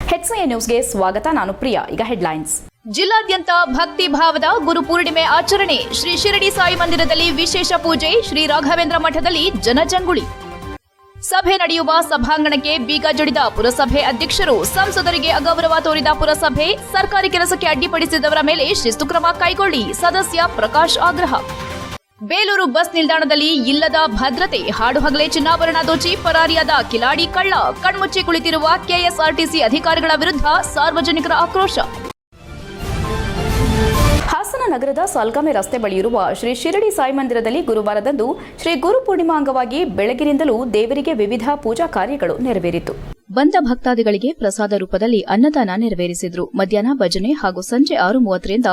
HCI ನ್ಯೂಸ್ಗೆ ಸ್ವಾಗತ. ನಾನು ಪ್ರಿಯಾ. ಈಗ ಹೆಡ್ಲೈನ್ಸ್. ಜಿಲ್ಲಾದ್ಯಂತ ಭಕ್ತಿ ಭಾವದ ಗುರುಪೂರ್ಣಿಮೆ ಆಚರಣೆ. ಶ್ರೀ ಶಿರಡಿ ಸಾಯಿ ಮಂದಿರದಲ್ಲಿ ವಿಶೇಷ ಪೂಜೆ. ಶ್ರೀ ರಾಘವೇಂದ್ರ ಮಠದಲ್ಲಿ ಜನಜಂಗುಳಿ. ಸಭೆ ನಡೆಯುವ ಸಭಾಂಗಣಕ್ಕೆ ಬೀಗ ಜಡಿದ ಪುರಸಭೆ ಅಧ್ಯಕ್ಷರು. ಸಂಸದರಿಗೆ ಅಗೌರವ ತೋರಿದ ಪುರಸಭೆ. ಸರ್ಕಾರಿ ಕೆಲಸಕ್ಕೆ ಅಡ್ಡಿಪಡಿಸಿದವರ ಮೇಲೆ ಶಿಸ್ತು ಕ್ರಮ ಕೈಗೊಳ್ಳಿ. ಸದಸ್ಯ ಪ್ರಕಾಶ್ ಆಗ್ರಹ. ಬೇಲೂರು ಬಸ್ ನಿಲ್ದಾಣದಲ್ಲಿ ಇಲ್ಲದ ಭದ್ರತೆ. ಹಾಡುಹಗಲೇ ಚಿನ್ನಾಭರಣ ದೋಚಿ ಪರಾರಿಯಾದ ಕಿಲಾಡಿ ಕಳ್ಳ. ಕಣ್ಮುಚ್ಚಿ ಕುಳಿತಿರುವ ಕೆಎಸ್ಆರ್ಟಿಸಿ ಅಧಿಕಾರಿಗಳ ವಿರುದ್ಧ ಸಾರ್ವಜನಿಕರ ಆಕ್ರೋಶ. ಹಾಸನ ನಗರದ ಸಾಲ್ಗಾಮೆ ರಸ್ತೆ ಬಳಿಯಿರುವ ಶ್ರೀ ಶಿರಡಿ ಸಾಯಿ ಮಂದಿರದಲ್ಲಿ ಗುರುವಾರದಂದು ಶ್ರೀ ಗುರು ಪೂರ್ಣಿಮಾ ಅಂಗವಾಗಿ ಬೆಳಗಿನಿಂದಲೂ ದೇವರಿಗೆ ವಿವಿಧ ಪೂಜಾ ಕಾರ್ಯಗಳು ನೆರವೇರಿತು. ಬಂದ ಭಕ್ತಾದಿಗಳಿಗೆ ಪ್ರಸಾದ ರೂಪದಲ್ಲಿ ಅನ್ನದಾನ ನೆರವೇರಿಸಿದ್ರು. ಮಧ್ಯಾಹ್ನ ಭಜನೆ ಹಾಗೂ ಸಂಜೆ 6:30ರಿಂದ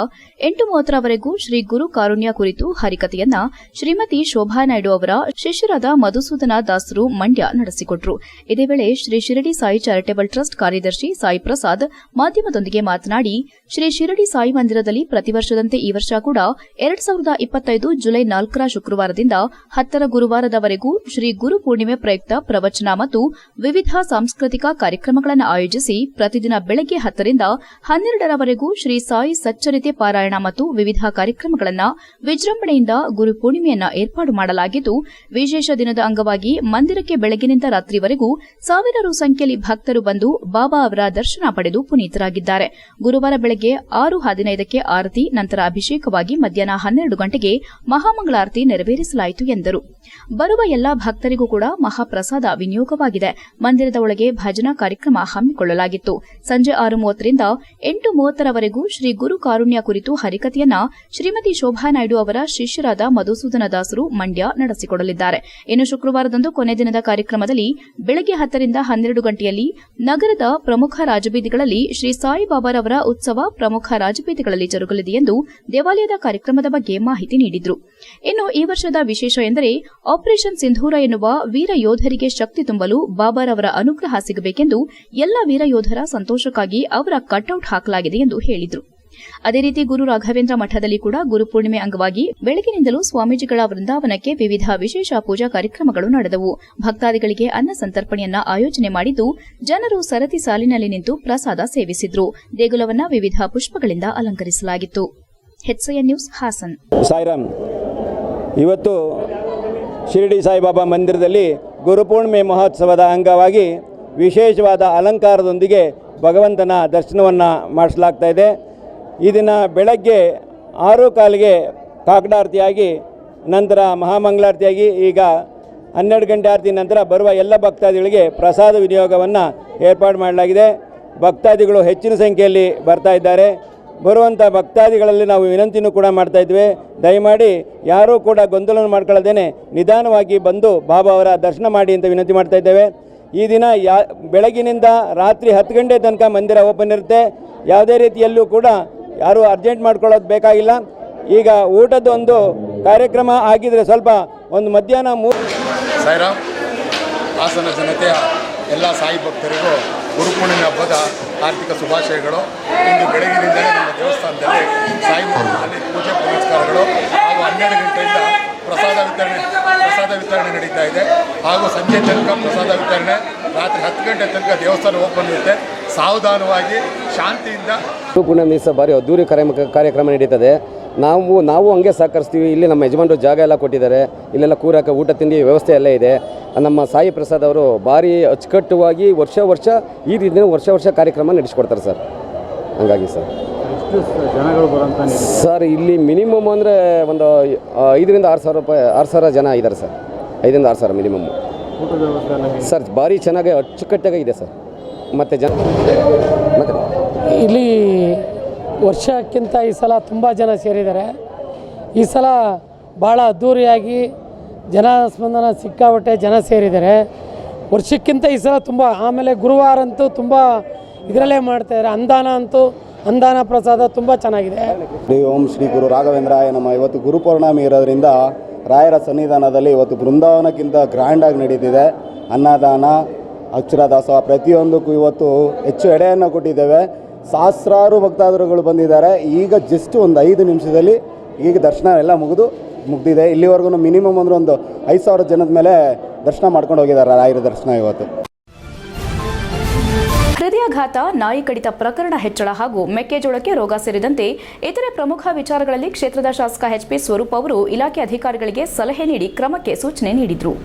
8:30ರವರೆಗೂ ಶ್ರೀ ಗುರು ಕಾರುಣ್ಯ ಕುರಿತು ಹರಿಕಥೆಯನ್ನ ಶ್ರೀಮತಿ ಶೋಭಾ ನಾಯ್ಡು ಅವರ ಶಿಷ್ಯರಾದ ಮಧುಸೂದನ ದಾಸರು ಮಂಡ್ಯ ನಡೆಸಿಕೊಟ್ರು. ಇದೇ ವೇಳೆ ಶ್ರೀ ಶಿರಡಿ ಸಾಯಿ ಚಾರಿಟೇಬಲ್ ಟ್ರಸ್ಟ್ ಕಾರ್ಯದರ್ಶಿ ಸಾಯಿ ಪ್ರಸಾದ್ ಮಾಧ್ಯಮದೊಂದಿಗೆ ಮಾತನಾಡಿ, ಶ್ರೀ ಶಿರಡಿ ಸಾಯಿ ಮಂದಿರದಲ್ಲಿ ಪ್ರತಿ ವರ್ಷದಂತೆ ಈ ವರ್ಷ ಕೂಡ 2025 ಜುಲೈ 4ರ ಶುಕ್ರವಾರದಿಂದ 10ರ ಗುರುವಾರದವರೆಗೂ ಶ್ರೀ ಗುರು ಪೂರ್ಣಿಮೆ ಪ್ರಯುಕ್ತ ಪ್ರವಚನ ಮತ್ತು ವಿವಿಧ ಸಾಂಸ್ಕೃತಿಕ ಕಾರ್ಯಕ್ರಮಗಳನ್ನು ಆಯೋಜಿಸಿ ಪ್ರತಿದಿನ ಬೆಳಗ್ಗೆ 10ರಿಂದ 12ರವರೆಗೂ ಶ್ರೀ ಸಾಯಿ ಸಚ್ಚರಿತೆ ಪಾರಾಯಣ ಮತ್ತು ವಿವಿಧ ಕಾರ್ಯಕ್ರಮಗಳನ್ನು ವಿಜೃಂಭಣೆಯಿಂದ ಗುರು ಪೂರ್ಣಿಮೆಯನ್ನ ಏರ್ಪಾಡು ಮಾಡಲಾಗಿದ್ದು, ವಿಶೇಷ ದಿನದ ಅಂಗವಾಗಿ ಮಂದಿರಕ್ಕೆ ಬೆಳಗಿನಿಂದ ರಾತ್ರಿವರೆಗೂ ಸಾವಿರಾರು ಸಂಖ್ಯೆಯಲ್ಲಿ ಭಕ್ತರು ಬಂದು ಬಾಬಾ ಅವರ ದರ್ಶನ ಪಡೆದು ಪುನೀತರಾಗಿದ್ದಾರೆ. ಗುರುವಾರ ಬೆಳಗ್ಗೆ 6:15ಕ್ಕೆ ಆರತಿ, ನಂತರ ಅಭಿಷೇಕವಾಗಿ ಮಧ್ಯಾಹ್ನ 12 ಗಂಟೆಗೆ ಮಹಾಮಂಗಳಾರತಿ ನೆರವೇರಿಸಲಾಯಿತು ಎಂದರು. ಬರುವ ಎಲ್ಲಾ ಭಕ್ತರಿಗೂ ಕೂಡ ಮಹಾಪ್ರಸಾದ ವಿನಿಯೋಗವಾಗಿದೆ. ಮಂದಿರದ ಒಳಗೆ ಭಜನಾ ಕಾರ್ಯಕ್ರಮ ಹಮ್ಮಿಕೊಳ್ಳಲಾಗಿತ್ತು. ಸಂಜೆ 6:30ರಿಂದ 8:30ರವರೆಗೂ ಶ್ರೀ ಗುರು ಕಾರುಣ್ಯ ಕುರಿತು ಹರಿಕಥೆಯನ್ನ ಶ್ರೀಮತಿ ಶೋಭಾ ನಾಯ್ಡು ಅವರ ಶಿಷ್ಯರಾದ ಮಧುಸೂದನ ದಾಸರು ಮಂಡ್ಯ ನಡೆಸಿಕೊಡಲಿದ್ದಾರೆ. ಇನ್ನು ಶುಕ್ರವಾರದಂದು ಕೊನೆ ದಿನದ ಕಾರ್ಯಕ್ರಮದಲ್ಲಿ ಬೆಳಗ್ಗೆ 10ರಿಂದ 12 ಗಂಟೆಯಲ್ಲಿ ನಗರದ ಪ್ರಮುಖ ರಾಜಬೀದಿಗಳಲ್ಲಿ ಶ್ರೀ ಸಾಯಿಬಾಬಾರವರ ಉತ್ಸವ ಪ್ರಮುಖ ರಾಜಬೀದಿಗಳಲ್ಲಿ ಜರುಗಲಿದೆ ಎಂದು ದೇವಾಲಯದ ಕಾರ್ಯಕ್ರಮದ ಬಗ್ಗೆ ಮಾಹಿತಿ ನೀಡಿದರು. ಇನ್ನು ಈ ವರ್ಷದ ವಿಶೇಷ ಎಂದರೆ ಆಪರೇಷನ್ ಸಿಂಧೂರ ಎನ್ನುವ ವೀರ ಯೋಧರಿಗೆ ಶಕ್ತಿ ತುಂಬಲು ಬಾಬಾರವರ ಅನುಗ್ರಹ ಸಿಗಬೇಕೆಂದು ಎಲ್ಲ ವೀರ ಯೋಧರ ಸಂತೋಷಕ್ಕಾಗಿ ಅವರ ಕಟ್ಔಟ್ ಹಾಕಲಾಗಿದೆ ಎಂದು ಹೇಳಿದರು. ಅದೇ ರೀತಿ ಗುರು ರಾಘವೇಂದ್ರ ಮಠದಲ್ಲಿ ಕೂಡ ಗುರುಪೂರ್ಣಿಮೆ ಅಂಗವಾಗಿ ಬೆಳಗಿನಿಂದಲೂ ಸ್ವಾಮೀಜಿಗಳ ವೃಂದಾವನಕ್ಕೆ ವಿವಿಧ ವಿಶೇಷ ಪೂಜಾ ಕಾರ್ಯಕ್ರಮಗಳು ನಡೆದವು. ಭಕ್ತಾದಿಗಳಿಗೆ ಅನ್ನ ಸಂತರ್ಪಣೆಯನ್ನ ಆಯೋಜನೆ ಮಾಡಿದ್ದು, ಜನರು ಸರತಿ ಸಾಲಿನಲ್ಲಿ ನಿಂತು ಪ್ರಸಾದ ಸೇವಿಸಿದ್ರು. ದೇಗುಲವನ್ನ ವಿವಿಧ ಪುಷ್ಪಗಳಿಂದ ಅಲಂಕರಿಸಲಾಗಿತ್ತು. HCI news Hassan. ಸಾಯಿರಾಮ್. ಇವತ್ತು ಶಿರಡಿ ಸಾಯಿಬಾಬಾ ಮಂದಿರದಲ್ಲಿ ಗುರುಪೂರ್ಣಿಮೆ ಮಹೋತ್ಸವದ ಅಂಗವಾಗಿ ವಿಶೇಷವಾದ ಅಲಂಕಾರದೊಂದಿಗೆ ಭಗವಂತನ ದರ್ಶನವನ್ನು ಮಾಡಿಸಲಾಗ್ತಾ ಇದೆ. ಈ ದಿನ ಬೆಳಗ್ಗೆ 6:15ಗೆ ಕಾಕಡಾರತಿಯಾಗಿ ನಂತರ ಮಹಾಮಂಗಳಾರತಿಯಾಗಿ ಈಗ 12 ಗಂಟೆ ಆರತಿ ನಂತರ ಬರುವ ಎಲ್ಲ ಭಕ್ತಾದಿಗಳಿಗೆ ಪ್ರಸಾದ ವಿನಿಯೋಗವನ್ನು ಏರ್ಪಾಡು ಮಾಡಲಾಗಿದೆ. ಭಕ್ತಾದಿಗಳು ಹೆಚ್ಚಿನ ಸಂಖ್ಯೆಯಲ್ಲಿ ಬರ್ತಾ ಇದ್ದಾರೆ. ಬರುವಂಥ ಭಕ್ತಾದಿಗಳಲ್ಲಿ ನಾವು ವಿನಂತಿನೂ ಕೂಡ ಮಾಡ್ತಾ ಇದ್ವಿ, ದಯಮಾಡಿ ಯಾರೂ ಕೂಡ ಗೊಂದಲ ಮಾಡ್ಕೊಳ್ಳೋದೇನೆ ನಿಧಾನವಾಗಿ ಬಂದು ಬಾಬಾ ಅವರ ದರ್ಶನ ಮಾಡಿ ಅಂತ ವಿನಂತಿ ಮಾಡ್ತಾ ಇದ್ದೇವೆ. ಈ ದಿನ ಬೆಳಗಿನಿಂದ ರಾತ್ರಿ 10 ಗಂಟೆ ತನಕ ಮಂದಿರ ಓಪನ್ ಇರುತ್ತೆ. ಯಾವುದೇ ರೀತಿಯಲ್ಲೂ ಕೂಡ ಯಾರೂ ಅರ್ಜೆಂಟ್ ಮಾಡ್ಕೊಳ್ಳೋದು ಬೇಕಾಗಿಲ್ಲ. ಈಗ ಊಟದ ಒಂದು ಕಾರ್ಯಕ್ರಮ ಆಗಿದ್ರೆ ಸ್ವಲ್ಪ ಒಂದು ಮಧ್ಯಾಹ್ನ ಸಾಯಿರಾಮ್. ಹಾಸನ ಜನತೆಯ ಎಲ್ಲ ಸಾಯಿ ಭಕ್ತರಿಗೂ ಗುರುಪೂರ್ಣಿಮೆ ಹಬ್ಬದ ಆರ್ಥಿಕ ಶುಭಾಶಯಗಳು. ಇಂದು ಬೆಳಗಿನಿಂದಲೇ ನಮ್ಮ ದೇವಸ್ಥಾನದಲ್ಲಿ ಸಾಯಿ ಮಂದಿರದಲ್ಲಿ ಪೂಜೆ ಪುನಸ್ಕಾರಗಳು ಹಾಗೂ 12 ಗಂಟೆಯಿಂದ ಪ್ರಸಾದ ವಿತರಣೆ ನಡೀತಾ ಇದೆ. ಹಾಗೂ ಸಂಜೆ ತನಕ ಪ್ರಸಾದ ವಿತರಣೆ, ರಾತ್ರಿ 10 ಗಂಟೆ ತನಕ ದೇವಸ್ಥಾನ ಓಪನ್ ಇರುತ್ತೆ. ಸಾವಧಾನವಾಗಿ ಶಾಂತಿಯಿಂದ ಗುರುಪೂರ್ಣಿಮೆ ದಿವಸ ಭಾರಿ ಅದ್ದೂರಿ ಕಾರ್ಯಕ್ರಮ ನಡೀತದೆ. ನಾವು ಹಂಗೆ ಸಹಕರಿಸ್ತೀವಿ. ಇಲ್ಲಿ ನಮ್ಮ ಯಜಮಾನರು ಜಾಗ ಎಲ್ಲ ಕೊಟ್ಟಿದ್ದಾರೆ. ಇಲ್ಲೆಲ್ಲ ಕೂರಕ್ಕೆ ಊಟ ತಿಂಡಿ ವ್ಯವಸ್ಥೆ ಎಲ್ಲ ಇದೆ. ನಮ್ಮ ಸಾಯಿ ಪ್ರಸಾದ್ ಅವರು ಭಾರಿ ಅಚ್ಚುಕಟ್ಟುವಾಗಿ ವರ್ಷ ಈ ರೀತಿಯ ವರ್ಷ ಕಾರ್ಯಕ್ರಮ ನಡೆಸಿಕೊಡ್ತಾರೆ ಸರ್. ಹಂಗಾಗಿ ಸರ್ ಜನಗಳು ಬರೋಂಥ ಸರ್ ಇಲ್ಲಿ ಮಿನಿಮಮ್ ಅಂದರೆ ಒಂದು 5ರಿಂದ 6,000 ಜನ ಇದ್ದಾರೆ ಸರ್. 5ರಿಂದ 6,000 ಮಿನಿಮಮ್. ಊಟದ ವ್ಯವಸ್ಥೆ ಸರ್ ಭಾರಿ ಚೆನ್ನಾಗಿ ಅಚ್ಚುಕಟ್ಟಾಗಿ ಇದೆ ಸರ್. ಮತ್ತು ಇಲ್ಲಿ ವರ್ಷಕ್ಕಿಂತ ಈ ಸಲ ತುಂಬ ಜನ ಸೇರಿದ್ದಾರೆ. ಈ ಸಲ ಭಾಳ ಅದ್ಧೂರಿಯಾಗಿ ಜನಸ್ಪಂದನ ಸಿಕ್ಕಾಪಟ್ಟೆ ಜನ ಸೇರಿದ್ದಾರೆ. ವರ್ಷಕ್ಕಿಂತ ಈ ಸಲ ತುಂಬ. ಆಮೇಲೆ ಗುರುವಾರ ಅಂತೂ ತುಂಬ ಇದರಲ್ಲೇ ಮಾಡ್ತಾಯಿದ್ದಾರೆ. ಅಂದಾನ ಪ್ರಸಾದ ತುಂಬ ಚೆನ್ನಾಗಿದೆ. ಓಂ ಶ್ರೀ ಗುರು ರಾಘವೇಂದ್ರಾಯ ನಮ್ಮ. ಇವತ್ತು ಗುರುಪೌರ್ಣಮಿ ಇರೋದ್ರಿಂದ ರಾಯರ ಸನ್ನಿಧಾನದಲ್ಲಿ ಇವತ್ತು ಬೃಂದಾವನಕ್ಕಿಂತ ಗ್ರ್ಯಾಂಡಾಗಿ ನಡೀತಿದೆ. ಅನ್ನದಾನ, ಅಕ್ಷರದಾಸೋಹ ಪ್ರತಿಯೊಂದಕ್ಕೂ ಇವತ್ತು ಹೆಚ್ಚು ಎಡೆಯನ್ನು ಕೊಟ್ಟಿದ್ದೇವೆ. ಸಹಸ್ರಾರು ಭಕ್ತಾದಿಗಳು ಬಂದಿದ್ದಾರೆ. ಈಗ ಜಸ್ಟ್ ಒಂದು 5 ನಿಮಿಷದಲ್ಲಿ ಈಗ ದರ್ಶನ ಎಲ್ಲ ಮುಗಿದು ಮುಗ್ದಿದೆ. ಇಲ್ಲಿವರೆಗೂ ಮಿನಿಮಮ್ ಅಂದರೆ ಒಂದು 5,000 ಜನದ ಮೇಲೆ ದರ್ಶನ ಮಾಡ್ಕೊಂಡು ಹೋಗಿದ್ದಾರೆ ರಾಯರ ದರ್ಶನ ಇವತ್ತು. ಹೃದಯಾಘಾತ, ನಾಯಿ ಕಡಿತ ಪ್ರಕರಣ ಹೆಚ್ಚಳ ಹಾಗೂ ಮೆಕ್ಕೆಜೋಳಕ್ಕೆ ರೋಗ ಸೇರಿದಂತೆ ಇತರೆ ಪ್ರಮುಖ ವಿಚಾರಗಳಲ್ಲಿ ಕ್ಷೇತ್ರದ ಶಾಸಕ ಎಚ್ಪಿ ಸ್ವರೂಪ್ ಅವರು ಇಲಾಖೆ ಅಧಿಕಾರಿಗಳಿಗೆ ಸಲಹೆ ನೀಡಿ ಕ್ರಮಕ್ಕೆ ಸೂಚನೆ ನೀಡಿದರು.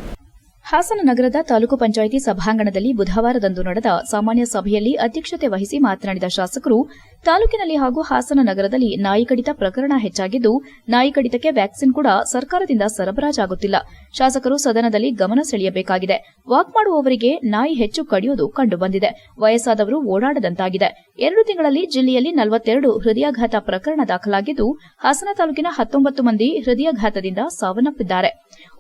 ಹಾಸನ ನಗರದ ತಾಲೂಕು ಪಂಚಾಯಿತಿ ಸಭಾಂಗಣದಲ್ಲಿ ಬುಧವಾರದಂದು ನಡೆದ ಸಾಮಾನ್ಯ ಸಭೆಯಲ್ಲಿ ಅಧ್ಯಕ್ಷತೆ ವಹಿಸಿ ಮಾತನಾಡಿದ ಶಾಸಕರು, ತಾಲೂಕಿನಲ್ಲಿ ಹಾಗೂ ಹಾಸನ ನಗರದಲ್ಲಿ ನಾಯಿ ಕಡಿತ ಪ್ರಕರಣ ಹೆಚ್ಚಾಗಿದ್ದು, ನಾಯಿ ಕಡಿತಕ್ಕೆ ವ್ಯಾಕ್ಸಿನ್ ಕೂಡ ಸರ್ಕಾರದಿಂದ ಸರಬರಾಜಾಗುತ್ತಿಲ್ಲ. ಶಾಸಕರು ಸದನದಲ್ಲಿ ಗಮನ ಸೆಳೆಯಬೇಕಾಗಿದೆ. ವಾಕ್ ಮಾಡುವವರಿಗೆ ನಾಯಿ ಹೆಚ್ಚು ಕಡಿಯುವುದು ಕಂಡುಬಂದಿದೆ. ವಯಸ್ಸಾದವರು ಓಡಾಡದಂತಾಗಿದೆ. 2 ತಿಂಗಳಲ್ಲಿ ಜಿಲ್ಲೆಯಲ್ಲಿ 42 ಹೃದಯಾಘಾತ ಪ್ರಕರಣ ದಾಖಲಾಗಿದ್ದು, ಹಾಸನ ತಾಲೂಕಿನ 19 ಮಂದಿ ಹೃದಯಾಘಾತದಿಂದ ಸಾವನ್ನಪ್ಪಿದ್ದಾರೆ.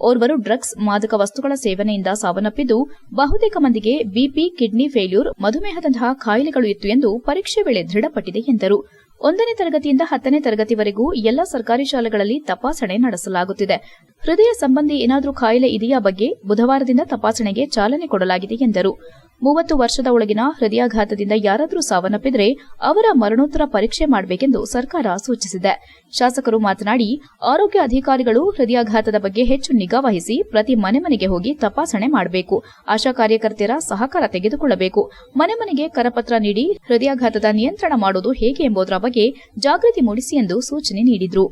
ಓರ್ವರು ಡ್ರಗ್ಸ್, ಮಾದಕ ವಸ್ತುಗಳ ಸೇವನೆಯಿಂದ ಸಾವನ್ನಪ್ಪಿದ್ದು, ಬಹುತೇಕ ಮಂದಿಗೆ ಬಿಪಿ, ಕಿಡ್ನಿ ಫೇಲ್ಯೂರ್, ಮಧುಮೇಹದಂತಹ ಕಾಯಿಲೆಗಳು ಇತ್ತು ಎಂದು ಪರೀಕ್ಷೆ ವೇಳೆ ದೃಢಪಟ್ಟಿದೆ ಎಂದರು. 1ನೇ ತರಗತಿಯಿಂದ 10ನೇ ತರಗತಿವರೆಗೂ ಎಲ್ಲ ಸರ್ಕಾರಿ ಶಾಲೆಗಳಲ್ಲಿ ತಪಾಸಣೆ ನಡೆಸಲಾಗುತ್ತಿದೆ. ಹೃದಯ ಸಂಬಂಧಿ ಏನಾದರೂ ಕಾಯಿಲೆ ಇದೆಯಾ ಬಗ್ಗೆ ಬುಧವಾರದಿಂದ ತಪಾಸಣೆಗೆ ಚಾಲನೆ ಕೊಡಲಾಗಿದೆ ಎಂದರು. 30 ವರ್ಷದ ಒಳಗಿನ ಹೃದಯಾಘಾತದಿಂದ ಯಾರಾದರೂ ಸಾವನ್ನಪ್ಪಿದರೆ ಅವರ ಮರಣೋತ್ತರ ಪರೀಕ್ಷೆ ಮಾಡಬೇಕೆಂದು ಸರ್ಕಾರ ಸೂಚಿಸಿದೆ. ಶಾಸಕರು ಮಾತನಾಡಿ, ಆರೋಗ್ಯ ಅಧಿಕಾರಿಗಳು ಹೃದಯಾಘಾತದ ಬಗ್ಗೆ ಹೆಚ್ಚು ನಿಗಾ ವಹಿಸಿ ಪ್ರತಿ ಮನೆಗೆ ಹೋಗಿ ತಪಾಸಣೆ ಮಾಡಬೇಕು. ಆಶಾ ಕಾರ್ಯಕರ್ತೆಯರ ಸಹಕಾರ ತೆಗೆದುಕೊಳ್ಳಬೇಕು. ಮನೆಗೆ ಕರಪತ್ರ ನೀಡಿ ಹೃದಯಾಘಾತದ ನಿಯಂತ್ರಣ ಮಾಡುವುದು ಹೇಗೆ ಎಂಬುದರ ಬಗ್ಗೆ ಜಾಗೃತಿ ಮೂಡಿಸಿ ಎಂದು ಸೂಚನೆ ನೀಡಿದರು.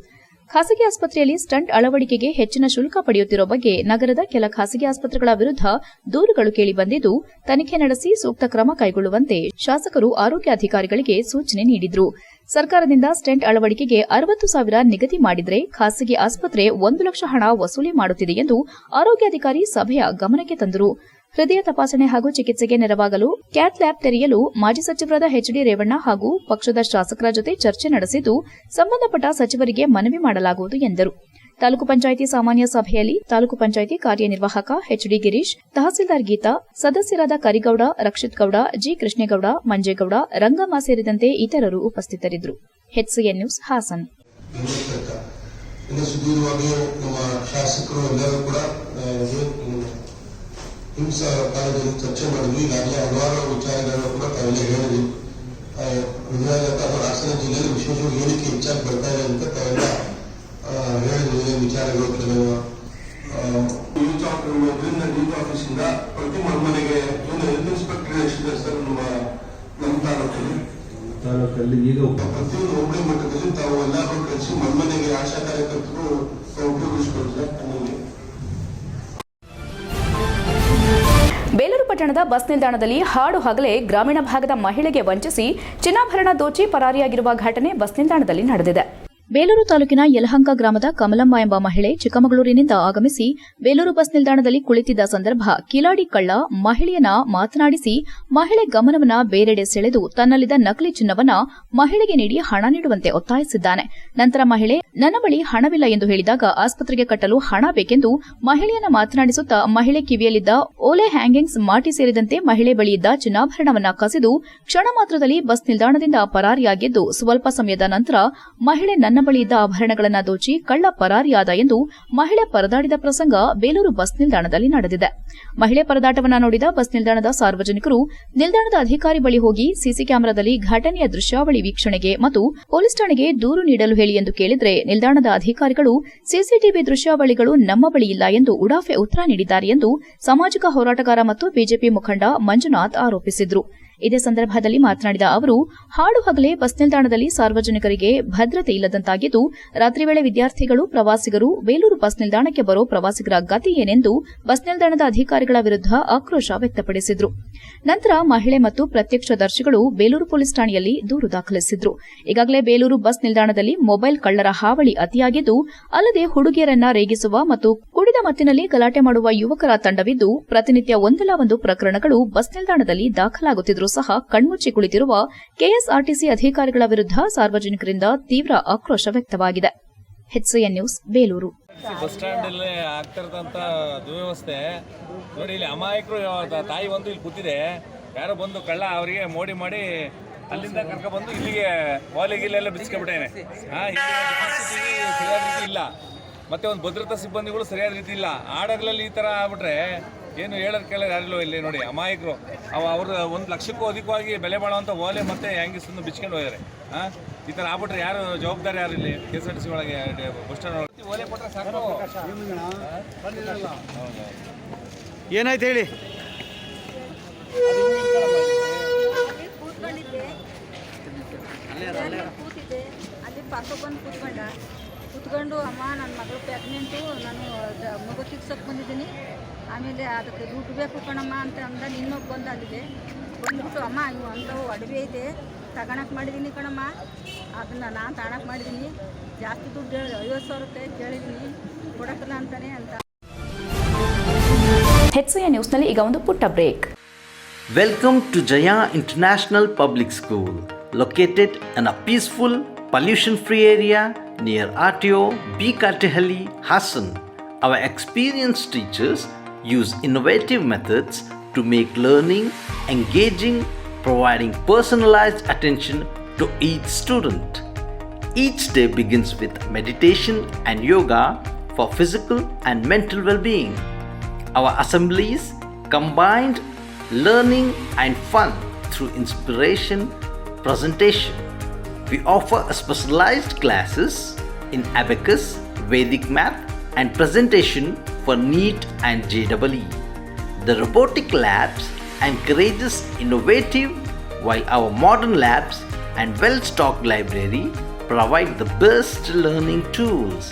ಖಾಸಗಿ ಆಸ್ಪತ್ರೆಯಲ್ಲಿ ಸ್ಟಂಟ್ ಅಳವಡಿಕೆಗೆ ಹೆಚ್ಚಿನ ಶುಲ್ಕ ಪಡೆಯುತ್ತಿರುವ ಬಗ್ಗೆ ನಗರದ ಕೆಲ ಖಾಸಗಿ ಆಸ್ಪತ್ರೆಗಳ ವಿರುದ್ಧ ದೂರುಗಳು ಕೇಳಿಬಂದಿದ್ದು, ತನಿಖೆ ನಡೆಸಿ ಸೂಕ್ತ ಕ್ರಮ ಕೈಗೊಳ್ಳುವಂತೆ ಶಾಸಕರು ಆರೋಗ್ಯ ಅಧಿಕಾರಿಗಳಿಗೆ ಸೂಚನೆ ನೀಡಿದರು. ಸರ್ಕಾರದಿಂದ ಸ್ಟೆಂಟ್ ಅಳವಡಿಕೆಗೆ 60,000 ನಿಗದಿ ಮಾಡಿದರೆ ಖಾಸಗಿ ಆಸ್ಪತ್ರೆ 1 ಲಕ್ಷ ಹಣ ವಸೂಲಿ ಮಾಡುತ್ತಿದೆ ಎಂದು ಆರೋಗ್ಯಾಧಿಕಾರಿ ಸಭೆಯ ಗಮನಕ್ಕೆ ತಂದರು. ಹೃದಯ ತಪಾಸಣೆ ಹಾಗೂ ಚಿಕಿತ್ಸೆಗೆ ನೆರವಾಗಲು ಕ್ಯಾಟ್ ಲ್ಯಾಬ್ ತೆರೆಯಲು ಮಾಜಿ ಸಚಿವರಾದ ಎಚ್ಡಿ ರೇವಣ್ಣ ಹಾಗೂ ಪಕ್ಷದ ಶಾಸಕರ ಜೊತೆ ಚರ್ಚೆ ನಡೆಸಿದ್ದು, ಸಂಬಂಧಪಟ್ಟ ಸಚಿವರಿಗೆ ಮನವಿ ಮಾಡಲಾಗುವುದು ಎಂದರು. ತಾಲೂಕು ಪಂಚಾಯಿತಿ ಸಾಮಾನ್ಯ ಸಭೆಯಲ್ಲಿ ತಾಲೂಕು ಪಂಚಾಯಿತಿ ಕಾರ್ಯನಿರ್ವಾಹಕ ಎಚ್ಡಿ ಗಿರೀಶ್, ತಹಸೀಲ್ದಾರ್ ಗೀತಾ, ಸದಸ್ಯರಾದ ಕರಿಗೌಡ, ರಕ್ಷಿತ್ ಗೌಡ, ಜಿ ಕೃಷ್ಣೇಗೌಡ, ಮಂಜೇಗೌಡ, ರಂಗಮ್ಮ ಸೇರಿದಂತೆ ಇತರರು ಉಪಸ್ಥಿತರಿದ್ದರು. HCN news Hassan. ಹಿಂಸಾ ಕಾಲದಲ್ಲಿ ಚರ್ಚೆ ಮಾಡಿದ್ವಿ. ಈಗಾಗಲೇ ಹಲವಾರು ವಿಚಾರಗಳನ್ನು ಕೂಡ ತಾವೆಲ್ಲ ಹೇಳಿದ್ವಿ. ಹೃದಯಾಘಾತ ಅಥವಾ ಹಾಸನ ಜಿಲ್ಲೆಯಲ್ಲಿ ವಿಶೇಷವಾಗಿ ಏನಕ್ಕೆ ಹೆಚ್ಚಾಗಿ ಬರ್ತಾ ಇದೆ ಅಂತ ತಾವೆಲ್ಲ ಹೇಳಿದ್ವಿ. ವಿಚಾರಗಳು ಕೆಲವು ಲೀಡ್ ಆಫೀಸಿಂದ ಪ್ರತಿ ಮನೆಗೆ ಹೆಲ್ತ್ ಇನ್ಸ್ಪೆಕ್ಟರ್ ಎಷ್ಟಿದೆ ಸರ್ ನಮ್ಮ ತಾಲೂಕಲ್ಲಿ ಈಗ ಪ್ರತಿಯೊಂದು ಹೋಬಳಿ ಮಟ್ಟದಲ್ಲಿ ತಾವು ಎಲ್ಲರೂ ಕಳಿಸಿ ಮನೆಗೆ ಆಶಾ ಕಾರ್ಯಕರ್ತರು ಉಪಯೋಗಿಸಿಕೊಳ್ತಾರೆ. ಬೇಲೂರು ಪಟ್ಟಣದ ಬಸ್ ನಿಲ್ದಾಣದಲ್ಲಿ ಹಾಡು ಹಗಲೇ ಗ್ರಾಮೀಣ ಭಾಗದ ಮಹಿಳೆಗೆ ವಂಚಿಸಿ ಚಿನ್ನಾಭರಣ ದೋಚಿ ಪರಾರಿಯಾಗಿರುವ ಘಟನೆ ಬಸ್ ನಿಲ್ದಾಣದಲ್ಲಿ ನಡೆದಿದೆ. ಬೇಲೂರು ತಾಲೂಕಿನ ಯಲಹಂಕ ಗ್ರಾಮದ ಕಮಲಮ್ಮ ಎಂಬ ಮಹಿಳೆ ಚಿಕ್ಕಮಗಳೂರಿನಿಂದ ಆಗಮಿಸಿ ಬೇಲೂರು ಬಸ್ ನಿಲ್ದಾಣದಲ್ಲಿ ಕುಳಿತಿದ್ದ ಸಂದರ್ಭ ಕಿಲಾಡಿ ಕಳ್ಳ ಮಹಿಳೆಯನ್ನ ಮಾತನಾಡಿಸಿ ಮಹಿಳೆ ಗಮನವನ್ನ ಬೇರೆಡೆ ಸೆಳೆದು ತನ್ನಲ್ಲಿದ್ದ ನಕಲಿ ಚಿನ್ನವನ್ನ ಮಹಿಳೆಗೆ ನೀಡಿ ಹಣ ನೀಡುವಂತೆ ಒತ್ತಾಯಿಸಿದ್ದಾನೆ. ನಂತರ ಮಹಿಳೆ ನನ್ನ ಬಳಿ ಹಣವಿಲ್ಲ ಎಂದು ಹೇಳಿದಾಗ ಆಸ್ಪತ್ರೆಗೆ ಕಟ್ಟಲು ಹಣ ಬೇಕೆಂದು ಮಹಿಳೆಯನ್ನ ಮಾತನಾಡಿಸುತ್ತಾ ಮಹಿಳೆ ಕಿವಿಯಲ್ಲಿದ್ದ ಓಲೆ ಹ್ಯಾಂಗಿಂಗ್ಸ್, ಮಾಟಿ ಸೇರಿದಂತೆ ಮಹಿಳೆ ಬಳಿಯಿದ್ದ ಚಿನ್ನಾಭರಣವನ್ನ ಕಸಿದು ಕ್ಷಣ ಮಾತ್ರದಲ್ಲಿ ಬಸ್ ನಿಲ್ದಾಣದಿಂದ ಪರಾರಿಯಾಗಿದ್ದು, ಸ್ವಲ್ಪ ಸಮಯದ ನಂತರ ಮಹಿಳೆ ನನ್ನ ಬಳಿಯಿದ್ದ ಆಭರಣಗಳನ್ನು ದೋಚಿ ಕಳ್ಳ ಪರಾರಿಯಾದ ಎಂದು ಮಹಿಳೆ ಪರದಾಡಿದ ಪ್ರಸಂಗ ಬೇಲೂರು ಬಸ್ ನಿಲ್ದಾಣದಲ್ಲಿ ನಡೆದಿದೆ. ಮಹಿಳೆ ಪರದಾಟವನ್ನ ನೋಡಿದ ಬಸ್ ನಿಲ್ದಾಣದ ಸಾರ್ವಜನಿಕರು ನಿಲ್ದಾಣದ ಅಧಿಕಾರಿ ಬಳಿ ಹೋಗಿ ಸಿಸಿ ಕ್ಯಾಮೆರಾದಲ್ಲಿ ಘಟನೆಯ ದೃಶ್ಯಾವಳಿ ವೀಕ್ಷಣೆಗೆ ಮತ್ತು ಪೊಲೀಸ್ ಠಾಣೆಗೆ ದೂರು ನೀಡಲು ಹೇಳಿ ಎಂದು ಕೇಳಿದ್ರೆ ನಿಲ್ದಾಣದ ಅಧಿಕಾರಿಗಳು ಸಿಸಿಟಿವಿ ದೃಶ್ಯಾವಳಿಗಳು ನಮ್ಮ ಬಳಿ ಇಲ್ಲ ಎಂದು ಉಡಾಫೆ ಉತ್ತರ ನೀಡಿದ್ದಾರೆ ಎಂದು ಸಾಮಾಜಿಕ ಹೋರಾಟಗಾರ ಮತ್ತು ಬಿಜೆಪಿ ಮುಖಂಡ ಮಂಜುನಾಥ್ ಆರೋಪಿಸಿದರು. ಇದೇ ಸಂದರ್ಭದಲ್ಲಿ ಮಾತನಾಡಿದ ಅವರು, ಹಾಡು ಹಗಲೇ ಬಸ್ ನಿಲ್ದಾಣದಲ್ಲಿ ಸಾರ್ವಜನಿಕರಿಗೆ ಭದ್ರತೆ ಇಲ್ಲದಂತಾಗಿದ್ದು, ರಾತ್ರಿ ವೇಳೆ ವಿದ್ಯಾರ್ಥಿಗಳು, ಪ್ರವಾಸಿಗರು ಬೇಲೂರು ಬಸ್ ನಿಲ್ದಾಣಕ್ಕೆ ಬರೋ ಪ್ರವಾಸಿಗರ ಗತಿ ಏನೆಂದು ಬಸ್ ನಿಲ್ದಾಣದ ಅಧಿಕಾರಿಗಳ ವಿರುದ್ಧ ಆಕ್ರೋಶ ವ್ಯಕ್ತಪಡಿಸಿದರು. ನಂತರ ಮಹಿಳೆ ಮತ್ತು ಪ್ರತ್ಯಕ್ಷದರ್ಶಿಗಳು ಬೇಲೂರು ಪೊಲೀಸ್ ಠಾಣೆಯಲ್ಲಿ ದೂರು ದಾಖಲಿಸಿದ್ರು. ಈಗಾಗಲೇ ಬೇಲೂರು ಬಸ್ ನಿಲ್ದಾಣದಲ್ಲಿ ಮೊಬೈಲ್ ಕಳ್ಳರ ಹಾವಳಿ ಅತಿಯಾಗಿದ್ದು, ಅಲ್ಲದೆ ಹುಡುಗಿಯರನ್ನ ರೇಗಿಸುವ ಮತ್ತು ಕುಡಿದ ಮತ್ತಿನಲ್ಲಿ ಗಲಾಟೆ ಮಾಡುವ ಯುವಕರ ತಂಡವಿದ್ದು, ಪ್ರತಿನಿತ್ಯ ಒಂದಲ್ಲ ಒಂದು ಪ್ರಕರಣಗಳು ಬಸ್ ನಿಲ್ದಾಣದಲ್ಲಿ ದಾಖಲಾಗುತ್ತಿದ್ದರೂ ಸಹ ಕಣ್ಮುಚ್ಚಿ ಕುಳಿತಿರುವ ಕೆಎಸ್ಆರ್ಟಿಸಿ ಅಧಿಕಾರಿಗಳ ವಿರುದ್ಧ ಸಾರ್ವಜನಿಕರಿಂದ ತೀವ್ರ ಆಕ್ರೋಶ ವ್ಯಕ್ತವಾಗಿದೆ. HCN news Belur. Bus stand ಅಲ್ಲಿ ಆಗ್ತಿರ್ತಂತ ದುರ್ವ್ಯವಸ್ಥೆ ನೋಡಿ. ಇಲ್ಲಿ ಅಮಾಯಕರು ತಾಯಿ ಒಂದು ಇಲ್ಲಿ ಕೂತಿದೆ, ಯಾರೋ ಬಂದು ಕಳ್ಳ ಅವರಿಗೆ ಮೋಡಿ ಮಾಡಿ ಅಲ್ಲಿಂದ ಕರ್ಕೊಬಂದು ಇಲ್ಲಿಗೆ ವಾಲಿಗಿಲ್ಲೆಲ್ಲ ಬಿಚ್ಕೊಬಿಟ್ಟೇನೆ. ಸರಿಯಾದ ರೀತಿ ಇಲ್ಲ, ಮತ್ತೆ ಒಂದು ಭದ್ರತಾ ಸಿಬ್ಬಂದಿಗಳು ಸರಿಯಾದ ರೀತಿ ಇಲ್ಲ. ಆಡಗಳಲ್ಲಿ ಈ ಥರ ಆಗ್ಬಿಟ್ರೆ ಏನು ಹೇಳೋದು ಕೇಳೋದು ಯಾರಿಲ್ಲೋ. ಇಲ್ಲಿ ನೋಡಿ ಅಮಾಯಕರು ಅವರು 1 ಲಕ್ಷಕ್ಕೂ ಅಧಿಕವಾಗಿ ಬೆಲೆ ಬಾಳುವಂಥ ಓಲೆ ಮತ್ತು ಹ್ಯಾಂಗಿಸನ್ನು ಬಿಚ್ಕೊಂಡು ಹೋಗಿದ್ದಾರೆ. ಈ ಥರ ಆಗ್ಬಿಟ್ರೆ ಯಾರು ಜವಾಬ್ದಾರಿ? ಯಾರು ಇಲ್ಲಿ KSRTC ಒಳಗೆ ಬಸ್ ಸ್ಟ್ಯಾಂಡ್ ಒಳಗೆ ಓಲೆ ಕೊಟ್ಟರೆ ಸಾಕು. ಏನಾಯ್ತು ಹೇಳಿ? ಕೂತಿದ್ದೆ ಅಲ್ಲಿ ಪಕ್ಕ ಬಂದು ಕೂತ್ಕೊಂಡು ಅಮ್ಮ ನನ್ನ ಮಗಳು ಪ್ರೆಗ್ನೆಂಟು, ನಾನು ಮಗು ತಿಕ್ಸೋಕೆ ಬಂದಿದ್ದೀನಿ, ಆಮೇಲೆ ಅದಕ್ಕೆ ದುಡ್ಡು ಬೇಕು ಕಣಮ್ಮ ಅಂತ ಅಂದ. ಇನ್ನೊಬ್ಬ ಬಂದು ಅಲ್ಲಿಗೆ ಬಂದ್ಬಿಟ್ಟು ಅಮ್ಮ ಇವು ಅಂಥವು ಒಡವೆ ಐತೆ ತಗೊಳಕ್ಕೆ ಮಾಡಿದ್ದೀನಿ ಕಣಮ್ಮ, ಅದನ್ನು ನಾನು ತಗೊಳಕ್ಕೆ ಮಾಡಿದ್ದೀನಿ, ಜಾಸ್ತಿ ದುಡ್ಡು 50,000 ರೂಪಾಯಿ ಕೇಳಿದ್ದೀನಿ, ಕೊಡೋಕ್ಕಲ್ಲ ಅಂತಾನೆ ಅಂತ. HCN ನ್ಯೂಸ್ನಲ್ಲಿ ಈಗ ಒಂದು ಪುಟ್ಟ break. Welcome to Jaya International Public School, located in a peaceful, pollution-free area near RTO B. Kartehalli, Hassan. Our experienced teachers use innovative methods to make learning engaging, providing personalized attention to each student. Each day begins with meditation and yoga for physical and mental well-being. Our assemblies combined learning and fun through inspiration, presentation. We offer specialized classes in abacus, Vedic math and presentation for NEET and JEE. The robotic labs encourages innovative, while our modern labs and well-stocked library provide the best learning tools.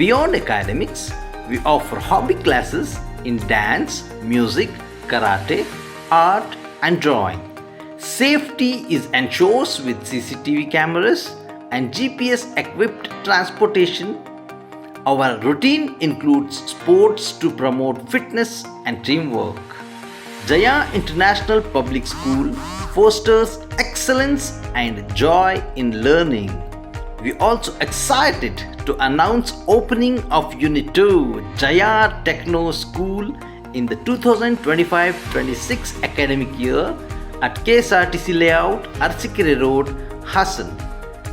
Beyond academics, we offer hobby classes in dance, music, karate, art and drawing. Safety is ensured with CCTV cameras and GPS equipped transportation. Our routine includes sports to promote fitness and teamwork. Jaya International Public School fosters excellence and joy in learning. We also excited to announce opening of Unit 2 Jaya Techno School in the 2025-26 academic year at KSRTC Layout, Arsikere Road, Hassan,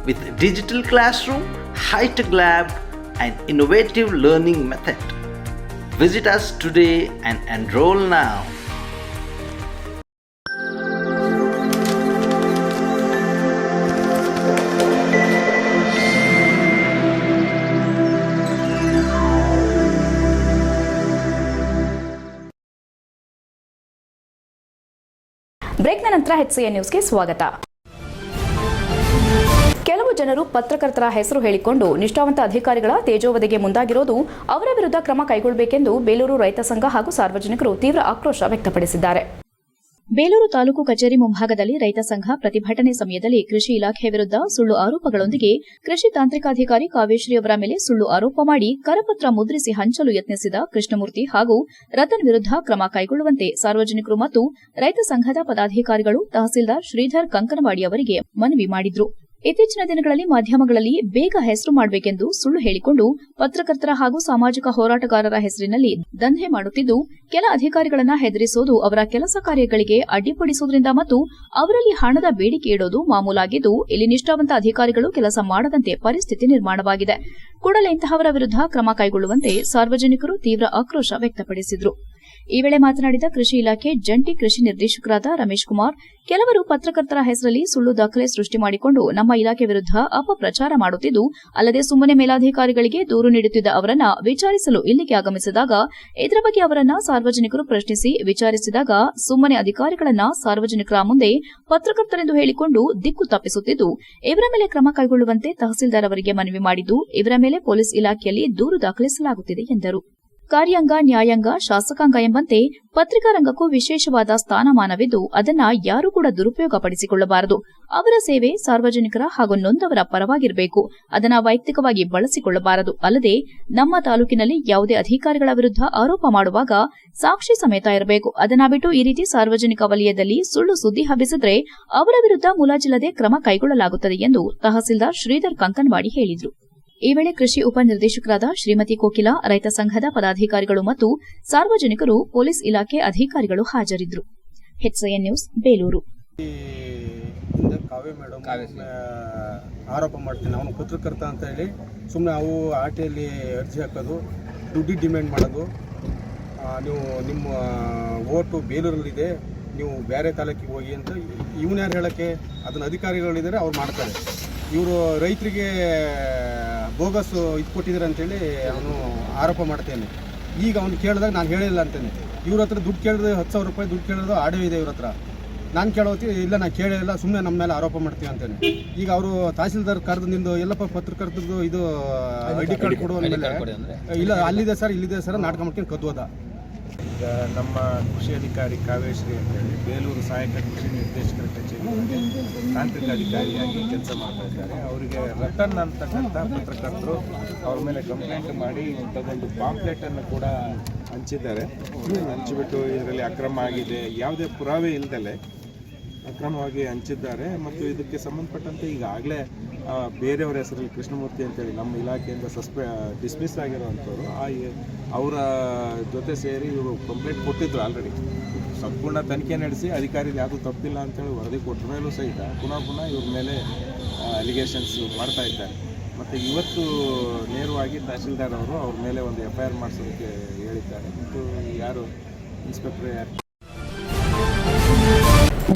with digital classroom, high-tech lab and innovative learning method. Visit us today and enroll now. ಬ್ರೇಕ್ನ ನಂತರ HCN ನ್ಯೂಸ್ಗೆ ಸ್ವಾಗತ. ಕೆಲವು ಜನರು ಪತ್ರಕರ್ತರ ಹೆಸರು ಹೇಳಿಕೊಂಡು ನಿಷ್ಠಾವಂತ ಅಧಿಕಾರಿಗಳ ತೇಜೋವಧೆಗೆ ಮುಂದಾಗಿರೋದು ಅವರ ವಿರುದ್ಧ ಕ್ರಮ ಕೈಗೊಳ್ಳಬೇಕೆಂದು ಬೇಲೂರು ರೈತ ಸಂಘ ಹಾಗೂ ಸಾರ್ವಜನಿಕರು ತೀವ್ರ ಆಕ್ರೋಶ ವ್ಯಕ್ತಪಡಿಸಿದ್ದಾರೆ. ಬೇಲೂರು ತಾಲೂಕು ಕಚೇರಿ ಮುಂಭಾಗದಲ್ಲಿ ರೈತ ಸಂಘ ಪ್ರತಿಭಟನೆ ಸಮಯದಲ್ಲಿ ಕೃಷಿ ಇಲಾಖೆ ವಿರುದ್ಧ ಸುಳ್ಳು ಆರೋಪಗಳೊಂದಿಗೆ ಕೃಷಿ ತಾಂತ್ರಿಕಾಧಿಕಾರಿ ಕಾವೇಶ್ವರಿ ಅವರ ಮೇಲೆ ಸುಳ್ಳು ಆರೋಪ ಮಾಡಿ ಕರಪತ್ರ ಮುದ್ರಿಸಿ ಹಂಚಲು ಯತ್ನಿಸಿದ ಕೃಷ್ಣಮೂರ್ತಿ ಹಾಗೂ ರತನ್ ವಿರುದ್ಧ ಕ್ರಮ ಕೈಗೊಳ್ಳುವಂತೆ ಸಾರ್ವಜನಿಕರು ಮತ್ತು ರೈತ ಸಂಘದ ಪದಾಧಿಕಾರಿಗಳು ತಹಸೀಲ್ದಾರ್ ಶ್ರೀಧರ್ ಕಂಕನವಾಡಿ ಅವರಿಗೆ ಮನವಿ ಮಾಡಿದ್ರು. ಇತ್ತೀಚಿನ ದಿನಗಳಲ್ಲಿ ಮಾಧ್ಯಮಗಳಲ್ಲಿ ಬೇಗ ಹೆಸರು ಮಾಡಬೇಕೆಂದು ಸುಳ್ಳು ಹೇಳಿಕೊಂಡು ಪತ್ರಕರ್ತರ ಹಾಗೂ ಸಾಮಾಜಿಕ ಹೋರಾಟಗಾರರ ಹೆಸರಿನಲ್ಲಿ ದಂಧೆ ಮಾಡುತ್ತಿದ್ದು, ಕೆಲ ಅಧಿಕಾರಿಗಳನ್ನ ಹೆದರಿಸೋದು, ಅವರ ಕೆಲಸ ಕಾರ್ಯಗಳಿಗೆ ಅಡ್ಡಿಪಡಿಸುವುದರಿಂದ ಮತ್ತು ಅವರಲ್ಲಿ ಹಣದ ಬೇಡಿಕೆ ಇಡೋದು ಮಾಮೂಲಾಗಿದ್ದು, ಇಲ್ಲಿ ನಿಷ್ಠಾವಂತ ಅಧಿಕಾರಿಗಳು ಕೆಲಸ ಮಾಡದಂತೆ ಪರಿಸ್ಥಿತಿ ನಿರ್ಮಾಣವಾಗಿದೆ. ಕೂಡಲೇ ಇಂತಹವರ ವಿರುದ್ಧ ಕ್ರಮ ಕೈಗೊಳ್ಳುವಂತೆ ಸಾರ್ವಜನಿಕರು ತೀವ್ರ ಆಕ್ರೋಶ ವ್ಯಕ್ತಪಡಿಸಿದರು. ಈ ವೇಳೆ ಮಾತನಾಡಿದ ಕೃಷಿ ಇಲಾಖೆ ಜಂಟಿ ಕೃಷಿ ನಿರ್ದೇಶಕರಾದ ರಮೇಶ್ ಕುಮಾರ್, ಕೆಲವರು ಪತ್ರಕರ್ತರ ಹೆಸರಲ್ಲಿ ಸುಳ್ಳು ದಾಖಲೆ ಸೃಷ್ಟಿ ಮಾಡಿಕೊಂಡು ನಮ್ಮ ಇಲಾಖೆ ವಿರುದ್ಧ ಅಪಪ್ರಚಾರ ಮಾಡುತ್ತಿದ್ದು, ಅಲ್ಲದೆ ಸುಮ್ಮನೆ ಮೇಲಾಧಿಕಾರಿಗಳಿಗೆ ದೂರು ನೀಡುತ್ತಿದ್ದ ಅವರನ್ನ ವಿಚಾರಿಸಲು ಇಲ್ಲಿಗೆ ಆಗಮಿಸಿದಾಗ ಇದರ ಬಗ್ಗೆ ಅವರನ್ನ ಸಾರ್ವಜನಿಕರು ಪ್ರಶ್ನಿಸಿ ವಿಚಾರಿಸಿದಾಗ ಸುಮ್ಮನೆ ಅಧಿಕಾರಿಗಳನ್ನ ಸಾರ್ವಜನಿಕರ ಮುಂದೆ ಪತ್ರಕರ್ತರೆಂದು ಹೇಳಿಕೊಂಡು ದಿಕ್ಕು ತಪ್ಪಿಸುತ್ತಿದ್ದು, ಇವರ ಮೇಲೆ ಕ್ರಮ ಕೈಗೊಳ್ಳುವಂತೆ ತಹಸೀಲ್ದಾರ್ ಅವರಿಗೆ ಮನವಿ ಮಾಡಿದ್ದು, ಇವರ ಮೇಲೆ ಪೊಲೀಸ್ ಇಲಾಖೆಯಲ್ಲಿ ದೂರು ದಾಖಲಿಸಲಾಗುತ್ತಿದೆ ಎಂದರು. ಕಾರ್ಯಾಂಗ, ನ್ಯಾಯಾಂಗ, ಶಾಸಕಾಂಗ ಎಂಬಂತೆ ಪತ್ರಿಕಾ ರಂಗಕ್ಕೂ ವಿಶೇಷವಾದ ಸ್ಥಾನಮಾನವಿದ್ದು, ಅದನ್ನ ಯಾರೂ ಕೂಡ ದುರುಪಯೋಗ ಪಡಿಸಿಕೊಳ್ಳಬಾರದು. ಅವರ ಸೇವೆ ಸಾರ್ವಜನಿಕರ ಹಾಗೂ ನೊಂದವರ ಪರವಾಗಿರಬೇಕು. ಅದನ್ನ ವೈಯಕ್ತಿಕವಾಗಿ ಬಳಸಿಕೊಳ್ಳಬಾರದು. ಅಲ್ಲದೆ ನಮ್ಮ ತಾಲೂಕಿನಲ್ಲಿ ಯಾವುದೇ ಅಧಿಕಾರಿಗಳ ವಿರುದ್ಧ ಆರೋಪ ಮಾಡುವಾಗ ಸಾಕ್ಷಿ ಸಮೇತ ಇರಬೇಕು. ಅದನ್ನ ಬಿಟ್ಟು ಈ ರೀತಿ ಸಾರ್ವಜನಿಕ ವಲಯದಲ್ಲಿ ಸುಳ್ಳು ಸುದ್ದಿ ಹಬ್ಬಿಸಿದ್ರೆ ಅವರ ವಿರುದ್ಧ ಮುಲಾಜಿಲ್ಲದೆ ಕ್ರಮ ಕೈಗೊಳ್ಳಲಾಗುತ್ತದೆ ಎಂದು ತಹಸೀಲ್ದಾರ್ ಶ್ರೀಧರ್ ಕಂಕನವಾಡಿ ಹೇಳಿದರು. ಈ ವೇಳೆ ಕೃಷಿ ಉಪನಿರ್ದೇಶಕರಾದ ಶ್ರೀಮತಿ ಕೋಕಿಲಾ, ರೈತ ಸಂಘದ ಪದಾಧಿಕಾರಿಗಳು ಮತ್ತು ಸಾರ್ವಜನಿಕರು, ಪೊಲೀಸ್ ಇಲಾಖೆ ಅಧಿಕಾರಿಗಳು ಹಾಜರಿದ್ದರು. HCN news, Belur. Kavya madam ಆರೋಪ ಮಾಡ್ತೀನಿ, ಅವನು ಪತ್ರಕರ್ತ ಅಂತ ಹೇಳಿ ಸುಮ್ಮನೆ ಅವು ಆಟೆಯಲ್ಲಿ ಅರ್ಜಿ ಹಾಕೋದು, ದುಡ್ಡು ಡಿಮ್ಯಾಂಡ್ ಮಾಡೋದು. ನೀವು ನಿಮ್ಮ ಓಟು ಬೇಲೂರಲ್ಲಿದೆ, ನೀವು ಬೇರೆ ತಾಲೂಕಿಗೆ ಹೋಗಿ ಅಂತ ಇವನು ಯಾರು ಹೇಳೋಕ್ಕೆ? ಅದನ್ನು ಅಧಿಕಾರಿಗಳಿದ್ದಾರೆ, ಅವ್ರು ಮಾಡ್ತಾರೆ. ಇವರು ರೈತರಿಗೆ ಬೋಗಸ್ ಇದು ಕೊಟ್ಟಿದ್ದಾರೆ ಅಂತೇಳಿ ಅವನು ಆರೋಪ ಮಾಡ್ತೇನೆ. ಈಗ ಅವ್ನು ಕೇಳಿದಾಗ ನಾನು ಹೇಳಿಲ್ಲ ಅಂತೇನೆ. ಇವ್ರ ಹತ್ರ ದುಡ್ಡು ಕೇಳಿದ್ರೆ 10,000 ರೂಪಾಯಿ ದುಡ್ಡು ಕೇಳಿದ್ರು ಆಡಿಯೋ ಇದೆ ಇವ್ರ ಹತ್ರ. ನಾನು ಕೇಳೋತಿ ಇಲ್ಲ ನಾನು ಕೇಳಿಲ್ಲ, ಸುಮ್ಮನೆ ನಮ್ಮ ಮೇಲೆ ಆರೋಪ ಮಾಡ್ತೀವಿ ಅಂತೇನೆ. ಈಗ ಅವರು ತಹಸೀಲ್ದಾರ್ ಕರೆದು ನಿಂದು ಎಲ್ಲಪ್ಪ ಪತ್ರಕರ್ತದ್ದು ಇದು ID ಕಾರ್ಡ್ ಕೊಡು ಅಂದಮೇಲೆ ಇಲ್ಲ ಅಲ್ಲಿದೆ ಸರ್ ಇಲ್ಲಿದೆ ಸರ್ ನಾಟಕ ಮಾಡ್ಕೊಂಡು ಕದ್ದೋದ. ಈಗ ನಮ್ಮ ಕೃಷಿ ಅಧಿಕಾರಿ ಕಾವೇಶ್ರೀ ಅಂತೇಳಿ ಬೇಲೂರು ಸಹಾಯಕ ಕೃಷಿ ನಿರ್ದೇಶಕರ ಕಚೇರಿಯಲ್ಲಿ ತಾಂತ್ರಿಕ ಅಧಿಕಾರಿಯಾಗಿ ಕೆಲಸ ಮಾಡ್ತಾ ಇದ್ದಾರೆ. ಅವರಿಗೆ ರತನ್ ಅಂತಕ್ಕಂಥ ಪತ್ರಕರ್ತರು ಅವ್ರ ಮೇಲೆ ಕಂಪ್ಲೇಂಟ್ ಮಾಡಿ ಇಂಥದ್ದೊಂದು ಪಾಂಪ್ಲೆಟನ್ನು ಕೂಡ ಹಂಚಿದ್ದಾರೆ. ಹಂಚಿಬಿಟ್ಟು ಇದರಲ್ಲಿ ಅಕ್ರಮ ಆಗಿದೆ, ಯಾವುದೇ ಪುರಾವೆ ಇಲ್ಲದಲೇ ಅಕ್ರಮವಾಗಿ ಹಂಚಿದ್ದಾರೆ. ಮತ್ತು ಇದಕ್ಕೆ ಸಂಬಂಧಪಟ್ಟಂತೆ ಈಗಾಗಲೇ ಬೇರೆಯವರ ಹೆಸರಲ್ಲಿ ಕೃಷ್ಣಮೂರ್ತಿ ಅಂತೇಳಿ ನಮ್ಮ ಇಲಾಖೆಯಿಂದ ಡಿಸ್ಮಿಸ್ ಆಗಿರುವಂಥವ್ರು ಅವರ ಜೊತೆ ಸೇರಿ ಇವರು ಕಂಪ್ಲೇಂಟ್ ಕೊಟ್ಟಿದ್ರು ಆಲ್ರೆಡಿ. ಸಂಪೂರ್ಣ ತನಿಖೆ ನಡೆಸಿ ಅಧಿಕಾರಿಗಳು ಯಾವುದೂ ತಪ್ಪಿಲ್ಲ ಅಂತೇಳಿ ವರದಿ ಕೊಟ್ಟ ಮೇಲೂ ಸಹಿತ ಪುನಃ ಇವ್ರ ಮೇಲೆ ಅಲಿಗೇಷನ್ಸ್ ಮಾಡ್ತಾ ಇದ್ದಾರೆ. ಮತ್ತು ಇವತ್ತು ನೇರವಾಗಿ ತಹಸೀಲ್ದಾರ್ ಅವರು ಅವ್ರ ಮೇಲೆ ಒಂದು FIR ಮಾಡಿಸೋದಕ್ಕೆ ಹೇಳಿದ್ದಾರೆ. ಮತ್ತು ಯಾರು ಇನ್ಸ್ಪೆಕ್ಟರ್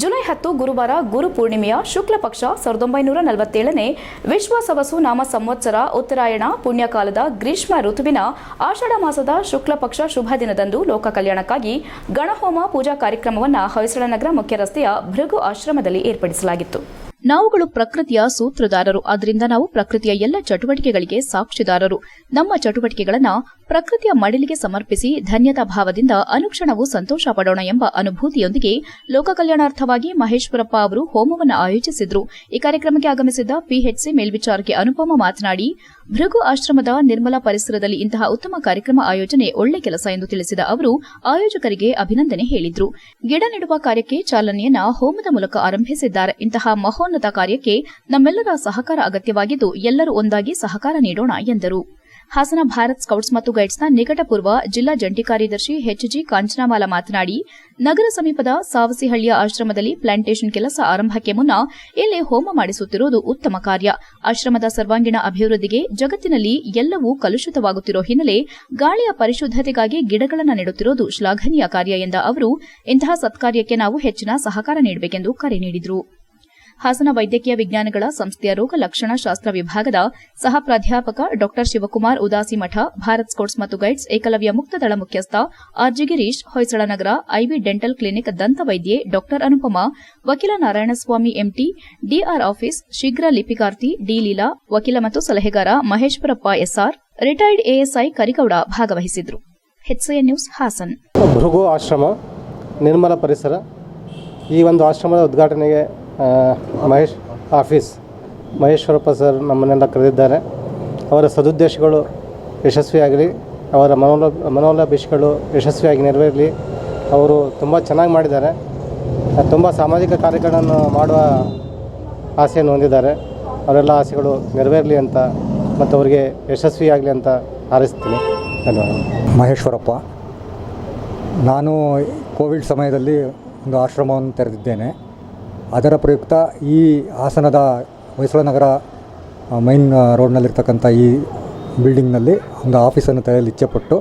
ಜುಲೈ 10 ಗುರುವಾರ ಗುರು ಪೂರ್ಣಿಮೆಯ ಶುಕ್ಲ ಪಕ್ಷ 1947ನೇ ವಿಶ್ವ ಸವಸು ನಾಮ ಸಂವತ್ಸರ ಉತ್ತರಾಯಣ ಪುಣ್ಯಕಾಲದ ಗ್ರೀಷ್ಮ ಋತುವಿನ ಆಷಾಢ ಮಾಸದ ಶುಕ್ಲ ಪಕ್ಷ ಶುಭ ದಿನದಂದು ಲೋಕ ಕಲ್ಯಾಣಕ್ಕಾಗಿ ಗಣಹೋಮ ಪೂಜಾ ಕಾರ್ಯಕ್ರಮವನ್ನು ಹೊಯ್ಸಳನಗರ ಮುಖ್ಯ ರಸ್ತೆಯ ಭೃಗು ಆಶ್ರಮದಲ್ಲಿ ಏರ್ಪಡಿಸಲಾಗಿತ್ತು. ನಾವುಗಳು ಪ್ರಕೃತಿಯ ಸೂತ್ರಧಾರರು, ಆದ್ದರಿಂದ ನಾವು ಪ್ರಕೃತಿಯ ಎಲ್ಲ ಚಟುವಟಿಕೆಗಳಿಗೆ ಸಾಕ್ಷಿದಾರರು. ನಮ್ಮ ಚಟುವಟಿಕೆಗಳನ್ನು ಪ್ರಕೃತಿಯ ಮಡಿಲಿಗೆ ಸಮರ್ಪಿಸಿ ಧನ್ಯತಾ ಭಾವದಿಂದ ಅನುಕ್ಷಣವೂ ಸಂತೋಷ ಪಡೋಣ ಎಂಬ ಅನುಭೂತಿಯೊಂದಿಗೆ ಲೋಕ ಕಲ್ಯಾಣಾರ್ಥವಾಗಿ ಮಹೇಶ್ವರಪ್ಪ ಅವರು ಹೋಮವನ್ನು ಆಯೋಜಿಸಿದ್ರು. ಈ ಕಾರ್ಯಕ್ರಮಕ್ಕೆ ಆಗಮಿಸಿದ್ದ PHC ಮೇಲ್ವಿಚಾರಕಿ ಅನುಪಮ ಮಾತನಾಡಿ, ಭೃಗು ಆಶ್ರಮದ ನಿರ್ಮಲ ಪರಿಸರದಲ್ಲಿ ಇಂತಹ ಉತ್ತಮ ಕಾರ್ಯಕ್ರಮ ಆಯೋಜನೆ ಒಳ್ಳೆ ಕೆಲಸ ಎಂದು ತಿಳಿಸಿದ ಅವರು ಆಯೋಜಕರಿಗೆ ಅಭಿನಂದನೆ ಹೇಳಿದ್ರು. ಗಿಡ ನೆಡುವ ಕಾರ್ಯಕ್ಕೆ ಚಾಲನೆಯನ್ನ ಹೋಮದ ಮೂಲಕ ಆರಂಭಿಸಿದ್ದಾರೆ. ಇಂತಹ ಮಹೋನ್ನತ ಕಾರ್ಯಕ್ಕೆ ನಮ್ಮೆಲ್ಲರ ಸಹಕಾರ ಅಗತ್ಯವಾಗಿದ್ದು ಎಲ್ಲರೂ ಒಂದಾಗಿ ಸಹಕಾರ ನೀಡೋಣ ಎಂದರು. ಹಾಸನ ಭಾರತ್ ಸ್ಕೌಟ್ಸ್ ಮತ್ತು ಗೈಡ್ಸ್ನ ನಿಕಟಪೂರ್ವ ಜಿಲ್ಲಾ ಜಂಟಿ ಕಾರ್ಯದರ್ಶಿ HG ಕಾಂಚನಮಾಲ ಮಾತನಾಡಿ, ನಗರ ಸಮೀಪದ ಸಾವಸಿಹಳ್ಳಿಯ ಆಶ್ರಮದಲ್ಲಿ ಪ್ಲಾಂಟೇಷನ್ ಕೆಲಸ ಆರಂಭಕ್ಕೆ ಮುನ್ನ ಇಲ್ಲಿ ಹೋಮ ಮಾಡಿಸುತ್ತಿರುವುದು ಉತ್ತಮ ಕಾರ್ಯ. ಆಶ್ರಮದ ಸರ್ವಾಂಗೀಣ ಅಭಿವೃದ್ಧಿಗೆ ಜಗತ್ತಿನಲ್ಲಿ ಎಲ್ಲವೂ ಕಲುಷಿತವಾಗುತ್ತಿರುವ ಹಿನ್ನೆಲೆ ಗಾಳಿಯ ಪರಿಶುದ್ಧತೆಗಾಗಿ ಗಿಡಗಳನ್ನು ನೆಡುತ್ತಿರುವುದು ಶ್ಲಾಘನೀಯ ಕಾರ್ಯ ಎಂದ ಅವರು, ಇಂತಹ ಸತ್ಕಾರ್ಯಕ್ಕೆ ನಾವು ಹೆಚ್ಚಿನ ಸಹಕಾರ ನೀಡಬೇಕೆಂದು ಕರೆ ನೀಡಿದರು. ಹಾಸನ ವೈದ್ಯಕೀಯ ವಿಜ್ಞಾನಗಳ ಸಂಸ್ಥೆಯ ರೋಗ ಲಕ್ಷಣ ಶಾಸ್ತ್ರ ವಿಭಾಗದ ಸಹ ಪ್ರಾಧ್ಯಾಪಕ ಡಾ ಶಿವಕುಮಾರ್ ಉದಾಸಿಮಠ, ಭಾರತ್ ಸ್ಕೌಟ್ಸ್ ಮತ್ತು ಗೈಡ್ಸ್ ಏಕಲವ್ಯ ಮುಕ್ತದಳ ಮುಖ್ಯಸ್ಥ RG Girish, Hoysalanagar IB dental clinic ದಂತ ವೈದ್ಯೆ ಡಾ ಅನುಪಮ, ವಕೀಲ ನಾರಾಯಣಸ್ವಾಮಿ MT, DR ಆಫೀಸ್ ಶೀಘ್ರ ಲಿಪಿಕಾರ್ತಿ D ಲೀಲಾ, ವಕೀಲ ಮತ್ತು ಸಲಹೆಗಾರ Maheshwarappa SR, retired ASI Karigowda ಭಾಗವಹಿಸಿದ್ರು. HCN news Hassan. ಭೃಗು ಆಶ್ರಮ ನಿರ್ಮಲ ಪರಿಸರ, ಈ ಒಂದು ಆಶ್ರಮದ ಉದ್ಘಾಟನೆಗೆ ಮಹೇಶ್ವರಪ್ಪ ಸರ್ ನಮ್ಮನ್ನೆಲ್ಲ ಕರೆದಿದ್ದಾರೆ. ಅವರ ಸದುದ್ದೇಶಗಳು ಯಶಸ್ವಿಯಾಗಲಿ, ಅವರ ಮನೋಲಾಭಿಷಗಳು ಯಶಸ್ವಿಯಾಗಿ ನೆರವೇರಲಿ. ಅವರು ತುಂಬ ಚೆನ್ನಾಗಿ ಮಾಡಿದ್ದಾರೆ. ತುಂಬ ಸಾಮಾಜಿಕ ಕಾರ್ಯಗಳನ್ನು ಮಾಡುವ ಆಸೆಯನ್ನು ಹೊಂದಿದ್ದಾರೆ. ಅವರೆಲ್ಲ ಆಸೆಗಳು ನೆರವೇರಲಿ ಅಂತ ಮತ್ತು ಅವರಿಗೆ ಯಶಸ್ವಿಯಾಗಲಿ ಅಂತ ಹಾರೈಸ್ತೀನಿ. ಧನ್ಯವಾದ. ಮಹೇಶ್ವರಪ್ಪ, ನಾನು ಕೋವಿಡ್ ಸಮಯದಲ್ಲಿ ಒಂದು ಆಶ್ರಮವನ್ನು ತೆರೆದಿದ್ದೇನೆ. ಅದರ ಪ್ರಯುಕ್ತ ಈ ಹಾಸನದ ಹೊಯ್ಸಳನಗರ ಮೈನ್ ರೋಡ್ನಲ್ಲಿರ್ತಕ್ಕಂಥ ಈ ಬಿಲ್ಡಿಂಗ್ನಲ್ಲಿ ಒಂದು ಆಫೀಸನ್ನು ತೆರೆಯಲು ಇಚ್ಛೆಪಟ್ಟು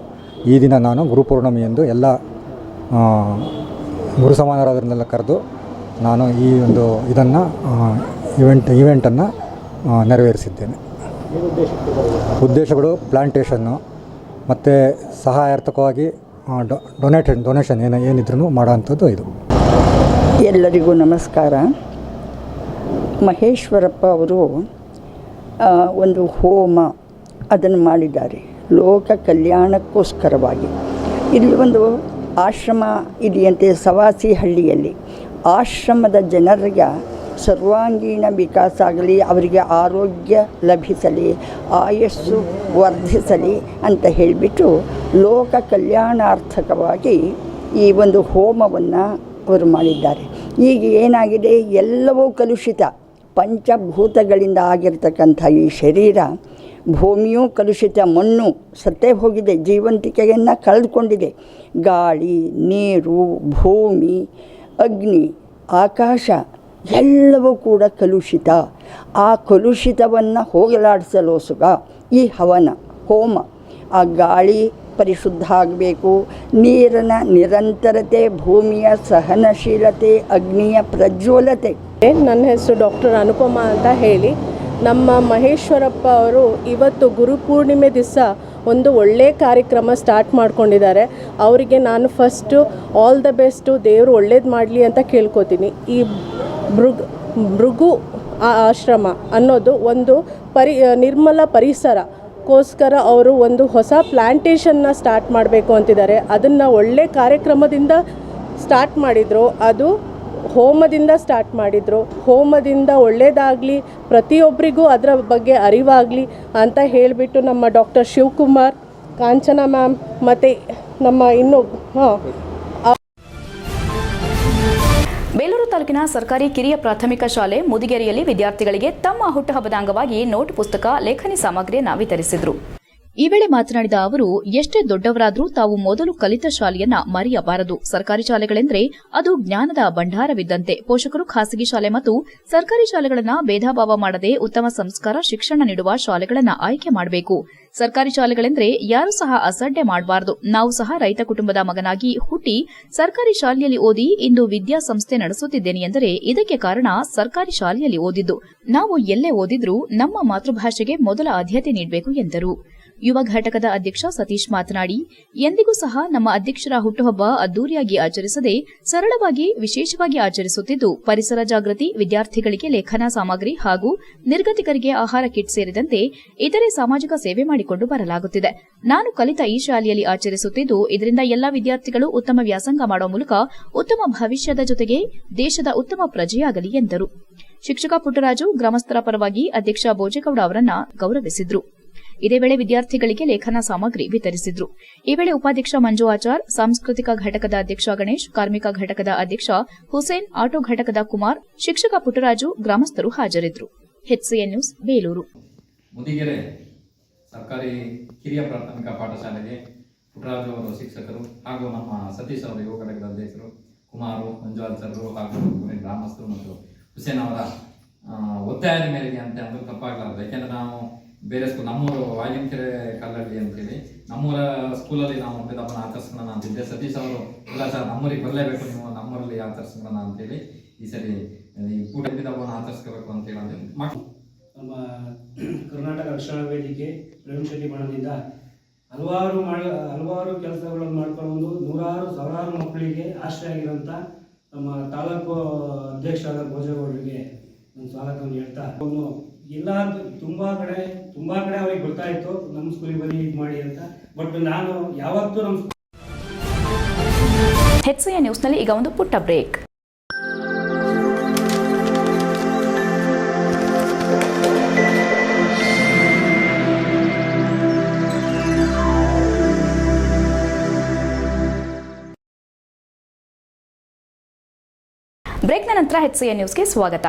ಈ ದಿನ ನಾನು ಗುರುಪೂರ್ಣಿಮೆಯಂದು ಎಲ್ಲ ಗುರು ಸಮಾನರಾದರನ್ನೆಲ್ಲ ಕರೆದು ನಾನು ಈ ಒಂದು ಇದನ್ನು ಈವೆಂಟನ್ನು ನೆರವೇರಿಸಿದ್ದೇನೆ. ಉದ್ದೇಶಗಳು ಪ್ಲಾಂಟೇಷನ್ನು ಮತ್ತು ಸಹಾಯಾರ್ಥಕವಾಗಿ ಡೊನೇಷನ್ ಏನಿದ್ರೂ ಮಾಡೋವಂಥದ್ದು ಇದು. ಎಲ್ಲರಿಗೂ ನಮಸ್ಕಾರ. ಮಹೇಶ್ವರಪ್ಪ ಅವರು ಒಂದು ಹೋಮ ಅದನ್ನು ಮಾಡಿದ್ದಾರೆ ಲೋಕ ಕಲ್ಯಾಣಕ್ಕೋಸ್ಕರವಾಗಿ. ಇಲ್ಲಿ ಒಂದು ಆಶ್ರಮ ಇದೆಯಂತೆ ಸವಾಸಿಹಳ್ಳಿಯಲ್ಲಿ. ಆಶ್ರಮದ ಜನರಿಗೆ ಸರ್ವಾಂಗೀಣ ವಿಕಾಸ ಆಗಲಿ, ಅವರಿಗೆ ಆರೋಗ್ಯ ಲಭಿಸಲಿ, ಆಯಸ್ಸು ವರ್ಧಿಸಲಿ ಅಂತ ಹೇಳಿಬಿಟ್ಟು ಲೋಕ ಕಲ್ಯಾಣಾರ್ಥಕವಾಗಿ ಈ ಒಂದು ಹೋಮವನ್ನು ಅವರು ಮಾಡಿದ್ದಾರೆ. ಈಗ ಏನಾಗಿದೆ, ಎಲ್ಲವೂ ಕಲುಷಿತ, ಪಂಚಭೂತಗಳಿಂದ ಆಗಿರ್ತಕ್ಕಂಥ ಈ ಶರೀರ, ಭೂಮಿಯೂ ಕಲುಷಿತ, ಮಣ್ಣು ಸತ್ತೇ ಹೋಗಿದೆ, ಜೀವಂತಿಕೆಯನ್ನು ಕಳೆದುಕೊಂಡಿದೆ. ಗಾಳಿ, ನೀರು, ಭೂಮಿ, ಅಗ್ನಿ, ಆಕಾಶ ಎಲ್ಲವೂ ಕೂಡ ಕಲುಷಿತ. ಆ ಕಲುಷಿತವನ್ನು ಹೋಗಲಾಡಿಸಲೋಸುಗ ಈ ಹವನ ಹೋಮ. ಆ ಗಾಳಿ ಪರಿಶುದ್ಧ ಆಗಬೇಕು, ನೀರಿನ ನಿರಂತರತೆ, ಭೂಮಿಯ ಸಹನಶೀಲತೆ, ಅಗ್ನಿಯ ಪ್ರಜ್ವಲತೆ. ನನ್ನ ಹೆಸರು ಡಾಕ್ಟರ್ ಅನುಪಮ ಅಂತ ಹೇಳಿ, ನಮ್ಮ ಮಹೇಶ್ವರಪ್ಪ ಅವರು ಇವತ್ತು ಗುರುಪೂರ್ಣಿಮೆ ದಿವಸ ಒಂದು ಒಳ್ಳೆಯ ಕಾರ್ಯಕ್ರಮ ಸ್ಟಾರ್ಟ್ ಮಾಡ್ಕೊಂಡಿದ್ದಾರೆ. ಅವರಿಗೆ ನಾನು ಫಸ್ಟು ಆಲ್ ದ ಬೆಸ್ಟು, ದೇವರು ಒಳ್ಳೇದು ಮಾಡಲಿ ಅಂತ ಕೇಳ್ಕೊತೀನಿ. ಈ ಭೃಗು ಆಶ್ರಮ ಅನ್ನೋದು ಒಂದು ನಿರ್ಮಲ ಪರಿಸರಕ್ಕೋಸ್ಕರ ಅವರು ಒಂದು ಹೊಸ ಪ್ಲ್ಯಾಂಟೇಷನ್ನ ಸ್ಟಾರ್ಟ್ ಮಾಡಬೇಕು ಅಂತಿದ್ದಾರೆ. ಅದನ್ನು ಒಳ್ಳೆ ಕಾರ್ಯಕ್ರಮದಿಂದ ಸ್ಟಾರ್ಟ್ ಮಾಡಿದರು. ಅದು ಹೋಮದಿಂದ ಸ್ಟಾರ್ಟ್ ಮಾಡಿದರು. ಹೋಮದಿಂದ ಒಳ್ಳೆಯದಾಗಲಿ, ಪ್ರತಿಯೊಬ್ಬರಿಗೂ ಅದರ ಬಗ್ಗೆ ಅರಿವಾಗಲಿ ಅಂತ ಹೇಳಿಬಿಟ್ಟು ನಮ್ಮ ಡಾಕ್ಟರ್ ಶಿವಕುಮಾರ್, ಕಾಂಚನ ಮ್ಯಾಮ್ ಮತ್ತು ನಮ್ಮ ಬೇಲೂರು ತಾಲೂಕಿನ ಸರ್ಕಾರಿ ಕಿರಿಯ ಪ್ರಾಥಮಿಕ ಶಾಲೆ ಮುದಿಗೆರೆಯಲ್ಲಿ ವಿದ್ಯಾರ್ಥಿಗಳಿಗೆ ತಮ್ಮ ಹುಟ್ಟುಹಬ್ಬದ ಅಂಗವಾಗಿ ನೋಟ್ ಪುಸ್ತಕ, ಲೇಖನಿ ಸಾಮಗ್ರಿಯನ್ನು ವಿತರಿಸಿದರು. ಈ ವೇಳೆ ಮಾತನಾಡಿದ ಅವರು, ಎಷ್ಟೇ ದೊಡ್ಡವರಾದರೂ ತಾವು ಮೊದಲು ಕಲಿತ ಶಾಲೆಯನ್ನ ಮರೆಯಬಾರದು. ಸರ್ಕಾರಿ ಶಾಲೆಗಳೆಂದರೆ ಅದು ಜ್ಞಾನದ ಭಂಡಾರವಿದ್ದಂತೆ. ಪೋಷಕರು ಖಾಸಗಿ ಶಾಲೆ ಮತ್ತು ಸರ್ಕಾರಿ ಶಾಲೆಗಳನ್ನ ಭೇದಭಾವ ಮಾಡದೆ ಉತ್ತಮ ಸಂಸ್ಕಾರ, ಶಿಕ್ಷಣ ನೀಡುವ ಶಾಲೆಗಳನ್ನ ಆಯ್ಕೆ ಮಾಡಬೇಕು. ಸರ್ಕಾರಿ ಶಾಲೆಗಳೆಂದರೆ ಯಾರೂ ಸಹ ಅಸಡ್ಡೆ ಮಾಡಬಾರದು. ನಾವು ಸಹ ರೈತ ಕುಟುಂಬದ ಮಗನಾಗಿ ಹುಟ್ಟಿ ಸರ್ಕಾರಿ ಶಾಲೆಯಲ್ಲಿ ಓದಿ ಇಂದು ವಿದ್ಯಾಸಂಸ್ಥೆ ನಡೆಸುತ್ತಿದ್ದೇನೆ ಎಂದರೆ ಇದಕ್ಕೆ ಕಾರಣ ಸರ್ಕಾರಿ ಶಾಲೆಯಲ್ಲಿ ಓದಿದ್ದು. ನಾವು ಎಲ್ಲೇ ಓದಿದ್ರೂ ನಮ್ಮ ಮಾತೃಭಾಷೆಗೆ ಮೊದಲ ಆದ್ಯತೆ ನೀಡಬೇಕು ಎಂದರು. ಯುವ ಘಟಕದ ಅಧ್ಯಕ್ಷ ಸತೀಶ್ ಮಾತನಾಡಿ, ಎಂದಿಗೂ ಸಹ ನಮ್ಮ ಅಧ್ಯಕ್ಷರ ಹುಟ್ಟುಹಬ್ಬ ಅದ್ದೂರಿಯಾಗಿ ಆಚರಿಸದೆ ಸರಳವಾಗಿ, ವಿಶೇಷವಾಗಿ ಆಚರಿಸುತ್ತಿದ್ದು, ಪರಿಸರ ಜಾಗೃತಿ, ವಿದ್ಯಾರ್ಥಿಗಳಿಗೆ ಲೇಖನ ಸಾಮಗ್ರಿ ಹಾಗೂ ನಿರ್ಗತಿಕರಿಗೆ ಆಹಾರ ಕಿಟ್ ಸೇರಿದಂತೆ ಇತರೆ ಸಾಮಾಜಿಕ ಸೇವೆ ಮಾಡಿಕೊಂಡು ಬರಲಾಗುತ್ತಿದೆ. ನಾನು ಕಲಿತ ಈ ಶಾಲೆಯಲ್ಲಿ ಆಚರಿಸುತ್ತಿದ್ದು, ಇದರಿಂದ ಎಲ್ಲಾ ವಿದ್ಯಾರ್ಥಿಗಳು ಉತ್ತಮ ವ್ಯಾಸಂಗ ಮಾಡುವ ಮೂಲಕ ಉತ್ತಮ ಭವಿಷ್ಯದ ಜೊತೆಗೆ ದೇಶದ ಉತ್ತಮ ಪ್ರಜೆಯಾಗಲಿ ಎಂದರು. ಶಿಕ್ಷಕ ಪುಟ್ಟರಾಜು ಗ್ರಾಮಸ್ಥರ ಪರವಾಗಿ ಅಧ್ಯಕ್ಷ ಬೋಜೇಗೌಡ ಅವರನ್ನ ಗೌರವಿಸಿದ್ರು. ಇದೇ ವೇಳೆ ವಿದ್ಯಾರ್ಥಿಗಳಿಗೆ ಲೇಖನ ಸಾಮಗ್ರಿ ವಿತರಿಸಿದ್ರು. ಈ ವೇಳೆ ಉಪಾಧ್ಯಕ್ಷ ಮಂಜು ಆಚಾರ್, ಸಾಂಸ್ಕೃತಿಕ ಘಟಕದ ಅಧ್ಯಕ್ಷ ಗಣೇಶ್, ಕಾರ್ಮಿಕ ಘಟಕದ ಅಧ್ಯಕ್ಷ ಹುಸೇನ್, ಆಟೋ ಘಟಕದ ಕುಮಾರ್, ಶಿಕ್ಷಕ ಪುಟ್ಟರಾಜು, ಗ್ರಾಮಸ್ಥರು ಹಾಜರಿದ್ದರು. HCN news, Belur. ಮುದಿಗೆರೆ ಸರ್ಕಾರಿ ಕಿರಿಯ ಪ್ರಾಥಮಿಕ ಪಾಠಶಾಲೆಗೆ ಪುಟ್ಟರಾಜು ಅವರು ಶಿಕ್ಷಕರು ಹಾಗೂ ನಮ್ಮ ಸತೀಶ್ ಅವರು ಯುವ ಘಟಕದ ಅಧ್ಯಕ್ಷರು, ಕುಮಾರು, ಮಂಜು ಆಚಾರ್ಯರು ಹಾಗೂ ಗ್ರಾಮಸ್ಥರು ಮತ್ತು ಹುಸೇನ್ ಅವರ ಒತ್ತಾಯದ ಮೇರೆಗೆ ಅಂತ ಅಂದ್ರೆ ತಪ್ಪಾಗಲಾರದು. ಯಾಕೆಂದ್ರೆ ನಾವು ಬೇರೆ ಸ್ಕೂಲ್, ನಮ್ಮೂರು ವಾಲ್ಯಂಕೆರೆ ಕಲ್ಲಳ್ಳಿ ಅಂತೇಳಿ ನಮ್ಮೂರ ಸ್ಕೂಲಲ್ಲಿ ನಾವು ಹುಟ್ಟಿದಬ್ಬನ ಆಚರಿಸ್ಕೊಳ್ಳೋಣ ಅಂತಿದ್ದೆ. ಸತೀಶ್ ಅವರು ಇಲ್ಲ ಸರ್, ನಮ್ಮೂರಿಗೆ ಬರಲೇಬೇಕು, ನೀವು ನಮ್ಮೂರಲ್ಲಿ ಆಚರಿಸ್ಕೊಳ್ಳೋಣ ಅಂತೇಳಿ ಈ ಸರಿ ಈ ಹುಟ್ಟಿದಬ್ಬನ ಆಚರಿಸ್ಕೋಬೇಕು ಅಂತ ಹೇಳಿ ನಮ್ಮ ಕರ್ನಾಟಕ ರಕ್ಷಣಾ ವೇದಿಕೆ ಪ್ರೇಮಶೆಟ್ಟಿ ಬಣದಿಂದ ಹಲವಾರು ಕೆಲಸಗಳನ್ನು ಮಾಡ್ಕೊಂಡು ನೂರಾರು ಸಾವಿರಾರು ಮಕ್ಕಳಿಗೆ ಆಶ್ರಯ ಆಗಿರೋಂಥ ನಮ್ಮ ತಾಲೂಕು ಅಧ್ಯಕ್ಷರಾದ ಭೋಜೇಗೌಡರಿಗೆ ನಾನು ಸ್ವಾಗತವನ್ನು ಹೇಳ್ತಾ, ಅವನು ಎಲ್ಲ ತುಂಬ ಕಡೆ ಅವ್ರಿಗೆ ಗೊತ್ತಾಯಿತು ನಮ್ಮ ಸ್ಕೂಲಿಗೆ ಬನ್ನಿ ಇದು ಮಾಡಿ ಅಂತ. ಬಟ್ ನಾನು ಯಾವತ್ತೂ ನಮ್ಮ HCN ನ್ಯೂಸ್ನಲ್ಲಿ ಈಗ ಒಂದು ಪುಟ್ಟ ಬ್ರೇಕ್. ಬ್ರೇಕ್ನ ನಂತರ HCN ನ್ಯೂಸ್ಗೆ ಸ್ವಾಗತ.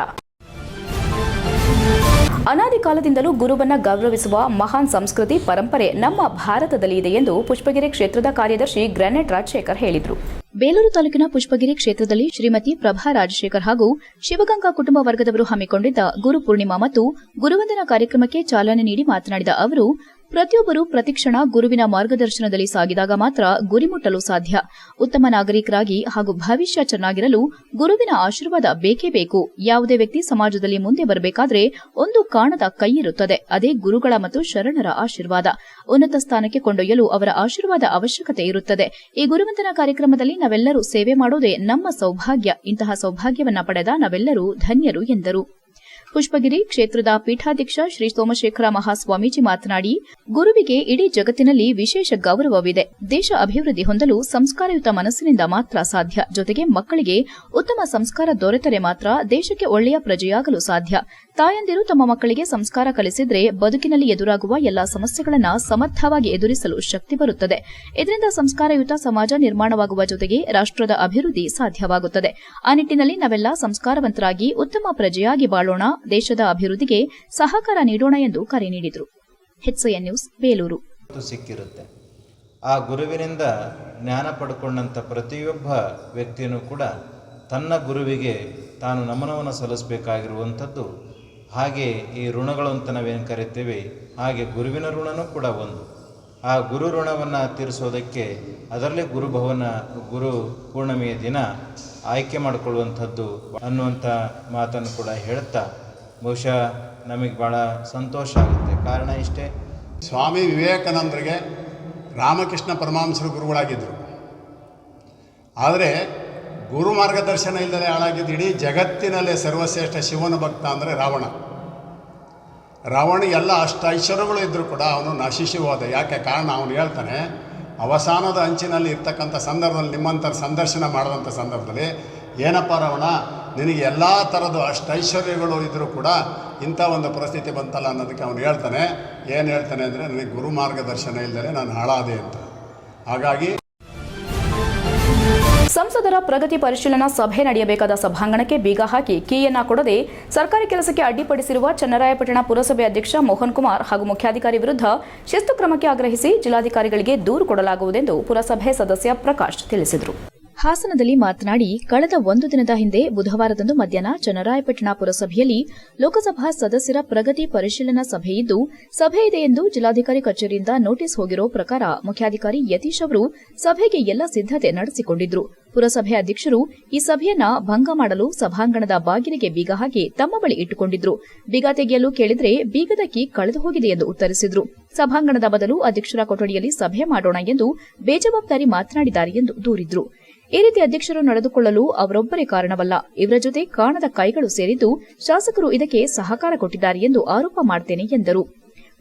ಅನಾದಿ ಕಾಲದಿಂದಲೂ ಗುರುವನ್ನ ಗೌರವಿಸುವ ಮಹಾನ್ ಸಂಸ್ಕೃತಿ ಪರಂಪರೆ ನಮ್ಮ ಭಾರತದಲ್ಲಿ ಇದೆ ಎಂದು ಪುಷ್ಪಗಿರಿ ಕ್ಷೇತ್ರದ ಕಾರ್ಯದರ್ಶಿ ಗ್ರಾನೆಟ್ ರಾಜಶೇಖರ್ ಹೇಳಿದರು. ಬೇಲೂರು ತಾಲೂಕಿನ ಪುಷ್ಪಗಿರಿ ಕ್ಷೇತ್ರದಲ್ಲಿ ಶ್ರೀಮತಿ ಪ್ರಭಾ ರಾಜಶೇಖರ್ ಹಾಗೂ ಶಿವಗಂಗಾ ಕುಟುಂಬ ವರ್ಗದವರು ಹಮ್ಮಿಕೊಂಡಿದ್ದ ಗುರು ಪೂರ್ಣಿಮಾ ಮತ್ತು ಗುರುವಂದನಾ ಕಾರ್ಯಕ್ರಮಕ್ಕೆ ಚಾಲನೆ ನೀಡಿ ಮಾತನಾಡಿದ ಅವರು, ಪ್ರತಿಯೊಬ್ಬರು ಪ್ರತಿಕ್ಷಣ ಗುರುವಿನ ಮಾರ್ಗದರ್ಶನದಲ್ಲಿ ಸಾಗಿದಾಗ ಮಾತ್ರ ಗುರಿ ಮುಟ್ಟಲು ಸಾಧ್ಯ. ಉತ್ತಮ ನಾಗರಿಕರಾಗಿ ಹಾಗೂ ಭವಿಷ್ಯ ಚೆನ್ನಾಗಿರಲು ಗುರುವಿನ ಆಶೀರ್ವಾದ ಬೇಕೇ ಬೇಕು. ಯಾವುದೇ ವ್ಯಕ್ತಿ ಸಮಾಜದಲ್ಲಿ ಮುಂದೆ ಬರಬೇಕಾದ್ರೆ ಒಂದು ಕಾಣದ ಕೈ ಇರುತ್ತದೆ, ಅದೇ ಗುರುಗಳ ಮತ್ತು ಶರಣರ ಆಶೀರ್ವಾದ. ಉನ್ನತ ಸ್ಥಾನಕ್ಕೆ ಕೊಂಡೊಯ್ಯಲು ಅವರ ಆಶೀರ್ವಾದ ಅವಶ್ಯಕತೆ ಇರುತ್ತದೆ. ಈ ಗುರುವಂದನಾ ಕಾರ್ಯಕ್ರಮದಲ್ಲಿ ನಾವೆಲ್ಲರೂ ಸೇವೆ ಮಾಡೋದೇ ನಮ್ಮ ಸೌಭಾಗ್ಯ. ಇಂತಹ ಸೌಭಾಗ್ಯವನ್ನ ಪಡೆದ ನಾವೆಲ್ಲರೂ ಧನ್ಯರು ಎಂದರು. ಪುಷ್ಪಗಿರಿ ಕ್ಷೇತ್ರದ ಪೀಠಾಧ್ಯಕ್ಷ ಶ್ರೀ ಸೋಮಶೇಖರ ಮಹಾಸ್ವಾಮೀಜಿ ಮಾತನಾಡಿ, ಗುರುವಿಗೆ ಇಡೀ ಜಗತ್ತಿನಲ್ಲಿ ವಿಶೇಷ ಗೌರವವಿದೆ. ದೇಶ ಅಭಿವೃದ್ಧಿ ಹೊಂದಲು ಸಂಸ್ಕಾರಯುತ ಮನಸ್ಸಿನಿಂದ ಮಾತ್ರ ಸಾಧ್ಯ. ಜೊತೆಗೆ ಮಕ್ಕಳಿಗೆ ಉತ್ತಮ ಸಂಸ್ಕಾರ ದೊರೆತರೆ ಮಾತ್ರ ದೇಶಕ್ಕೆ ಒಳ್ಳೆಯ ಪ್ರಜೆಯಾಗಲು ಸಾಧ್ಯ. ತಾಯಂದಿರು ತಮ್ಮ ಮಕ್ಕಳಿಗೆ ಸಂಸ್ಕಾರ ಕಲಿಸಿದ್ರೆ ಬದುಕಿನಲ್ಲಿ ಎದುರಾಗುವ ಎಲ್ಲಾ ಸಮಸ್ಯೆಗಳನ್ನು ಸಮರ್ಥವಾಗಿ ಎದುರಿಸಲು ಶಕ್ತಿ ಬರುತ್ತದೆ. ಇದರಿಂದ ಸಂಸ್ಕಾರಯುತ ಸಮಾಜ ನಿರ್ಮಾಣವಾಗುವ ಜೊತೆಗೆ ರಾಷ್ಟ್ರದ ಅಭಿವೃದ್ಧಿ ಸಾಧ್ಯವಾಗುತ್ತದೆ. ಆ ನಿಟ್ಟಿನಲ್ಲಿ ನಾವೆಲ್ಲ ಸಂಸ್ಕಾರವಂತರಾಗಿ ಉತ್ತಮ ಪ್ರಜೆಯಾಗಿ ಬಾಳೋಣ, ದೇಶದ ಅಭಿವೃದ್ಧಿಗೆ ಸಹಕಾರ ನೀಡೋಣ ಎಂದು ಕರೆ ನೀಡಿದರು. HCN news, Belur. ಸಿಕ್ಕಿರುತ್ತೆ. ಆ ಗುರುವಿನಿಂದ ಜ್ಞಾನ ಪಡ್ಕೊಂಡಂಥ ಪ್ರತಿಯೊಬ್ಬ ವ್ಯಕ್ತಿಯೂ ಕೂಡ ತನ್ನ ಗುರುವಿಗೆ ತಾನು ನಮನವನ್ನು ಸಲ್ಲಿಸಬೇಕಾಗಿರುವಂಥದ್ದು. ಹಾಗೆ ಈ ಋಣಗಳು ಅಂತ ನಾವೇನು ಕರಿತೀವಿ, ಹಾಗೆ ಗುರುವಿನ ಋಣನೂ ಕೂಡ ಒಂದು. ಆ ಗುರು ಋಣವನ್ನು ತೀರಿಸೋದಕ್ಕೆ ಅದರಲ್ಲಿ ಗುರು ಪೂರ್ಣಿಮೆಯ ದಿನ ಆಯ್ಕೆ ಮಾಡಿಕೊಳ್ಳುವಂಥದ್ದು ಅನ್ನುವಂಥ ಮಾತನ್ನು ಕೂಡ ಹೇಳ್ತಾ, ಬಹುಶಃ ನಮಗೆ ಭಾಳ ಸಂತೋಷ ಆಗುತ್ತೆ. ಕಾರಣ ಇಷ್ಟೇ, ಸ್ವಾಮಿ ವಿವೇಕಾನಂದರಿಗೆ ರಾಮಕೃಷ್ಣ ಪರಮಹಂಸರು ಗುರುಗಳಾಗಿದ್ದರು. ಆದರೆ ಗುರು ಮಾರ್ಗದರ್ಶನ ಇಲ್ಲದೆ ಹಾಳಾಗಿದ್ದು ಇಡೀ ಜಗತ್ತಿನಲ್ಲೇ ಸರ್ವಶ್ರೇಷ್ಠ ಶಿವನ ಭಕ್ತ ಅಂದರೆ ರಾವಣ. ರಾವಣ ಎಲ್ಲ ಅಷ್ಟು ಐಶ್ವರ್ಯಗಳು ಇದ್ದರೂ ಕೂಡ ಅವನು ನಶಿಸಿ ಹೋದ. ಯಾಕೆ ಕಾರಣ ಅವನು ಹೇಳ್ತಾನೆ, ಅವಸಾನದ ಅಂಚಿನಲ್ಲಿ ಇರ್ತಕ್ಕಂಥ ಸಂದರ್ಭದಲ್ಲಿ ನಿಮ್ಮಂಥ ಸಂದರ್ಶನ ಮಾಡಿದಂಥ ಸಂದರ್ಭದಲ್ಲಿ, ಏನಪ್ಪ ರಾವಣ, ನಿನಗೆ ಎಲ್ಲ ಥರದ್ದು ಅಷ್ಟು ಐಶ್ವರ್ಯಗಳು ಇದ್ದರೂ ಕೂಡ ಇಂಥ ಒಂದು ಪರಿಸ್ಥಿತಿ ಬಂತಲ್ಲ ಅನ್ನೋದಕ್ಕೆ ಅವನು ಹೇಳ್ತಾನೆ. ಏನು ಹೇಳ್ತಾನೆ ಅಂದರೆ, ನನಗೆ ಗುರು ಮಾರ್ಗದರ್ಶನ ಇಲ್ಲದೆ ನಾನು ಹಾಳಾದೆ ಅಂತ. ಹಾಗಾಗಿ ಸಂಸದರ ಪ್ರಗತಿ ಪರಿಶೀಲನಾ ಸಭೆ ನಡೆಯಬೇಕಾದ ಸಭಾಂಗಣಕ್ಕೆ ಬೀಗ ಹಾಕಿ ಕೀಯನ್ನ ಕೊಡದೆ ಸರ್ಕಾರಿ ಕೆಲಸಕ್ಕೆ ಅಡ್ಡಿಪಡಿಸಿರುವ ಚನ್ನರಾಯಪಟ್ಟಣ ಪುರಸಭೆ ಅಧ್ಯಕ್ಷ ಮೋಹನ್ ಕುಮಾರ್ ಹಾಗೂ ಮುಖ್ಯಾಧಿಕಾರಿ ವಿರುದ್ಧ ಶಿಸ್ತು ಕ್ರಮಕ್ಕೆ ಆಗ್ರಹಿಸಿ ಜಿಲ್ಲಾಧಿಕಾರಿಗಳಿಗೆ ದೂರು ಕೊಡಲಾಗುವುದೆಂದು ಪುರಸಭೆ ಸದಸ್ಯ ಪ್ರಕಾಶ್ ತಿಳಿಸಿದರು. ಹಾಸನದಲ್ಲಿ ಮಾತನಾಡಿ, ಕಳೆದ ಒಂದು ದಿನದ ಹಿಂದೆ ಬುಧವಾರದಂದು ಮಧ್ಯಾಹ್ನ ಚನ್ನರಾಯಪಟ್ಟಣ ಪುರಸಭೆಯಲ್ಲಿ ಲೋಕಸಭಾ ಸದಸ್ಯರ ಪ್ರಗತಿ ಪರಿಶೀಲನಾ ಸಭೆ ಇದ್ದು, ಸಭೆ ಇದೆ ಎಂದು ಜಿಲ್ಲಾಧಿಕಾರಿ ಕಚೇರಿಯಿಂದ ನೋಟಿಸ್ ಹೋಗಿರೋ ಪ್ರಕಾರ ಮುಖ್ಯಾಧಿಕಾರಿ ಯತೀಶ್ ಅವರು ಸಭೆಗೆ ಎಲ್ಲ ಸಿದ್ದತೆ ನಡೆಸಿಕೊಂಡಿದ್ರು. ಪುರಸಭೆ ಅಧ್ಯಕ್ಷರು ಈ ಸಭೆಯನ್ನ ಭಂಗ ಮಾಡಲು ಸಭಾಂಗಣದ ಬಾಗಿಲಿಗೆ ಬೀಗ ಹಾಕಿ ತಮ್ಮ ಬಳಿ ಇಟ್ಟುಕೊಂಡಿದ್ರು. ಬೀಗ ತೆಗೆಯಲು ಕೇಳಿದ್ರೆ ಬೀಗದ ಕೀ ಕಳೆದು ಹೋಗಿದೆ ಎಂದು ಉತ್ತರಿಸಿದ್ರು. ಸಭಾಂಗಣದ ಬದಲು ಅಧ್ಯಕ್ಷರ ಕೊಠಡಿಯಲ್ಲಿ ಸಭೆ ಮಾಡೋಣ ಎಂದು ಬೇಜವಾಬ್ದಾರಿ ಮಾತನಾಡಿದ್ದಾರೆ ಎಂದು ದೂರಿದ್ರು. ಈ ರೀತಿ ಅಧ್ಯಕ್ಷರು ನಡೆದುಕೊಳ್ಳಲು ಅವರೊಬ್ಬರೇ ಕಾರಣವಲ್ಲ, ಇವರ ಜೊತೆ ಕಾಣದ ಕೈಗಳು ಸೇರಿದ್ದು ಶಾಸಕರು ಇದಕ್ಕೆ ಸಹಕಾರ ಕೊಟ್ಟಿದ್ದಾರೆ ಎಂದು ಆರೋಪ ಮಾಡುತ್ತೇನೆ ಎಂದರು.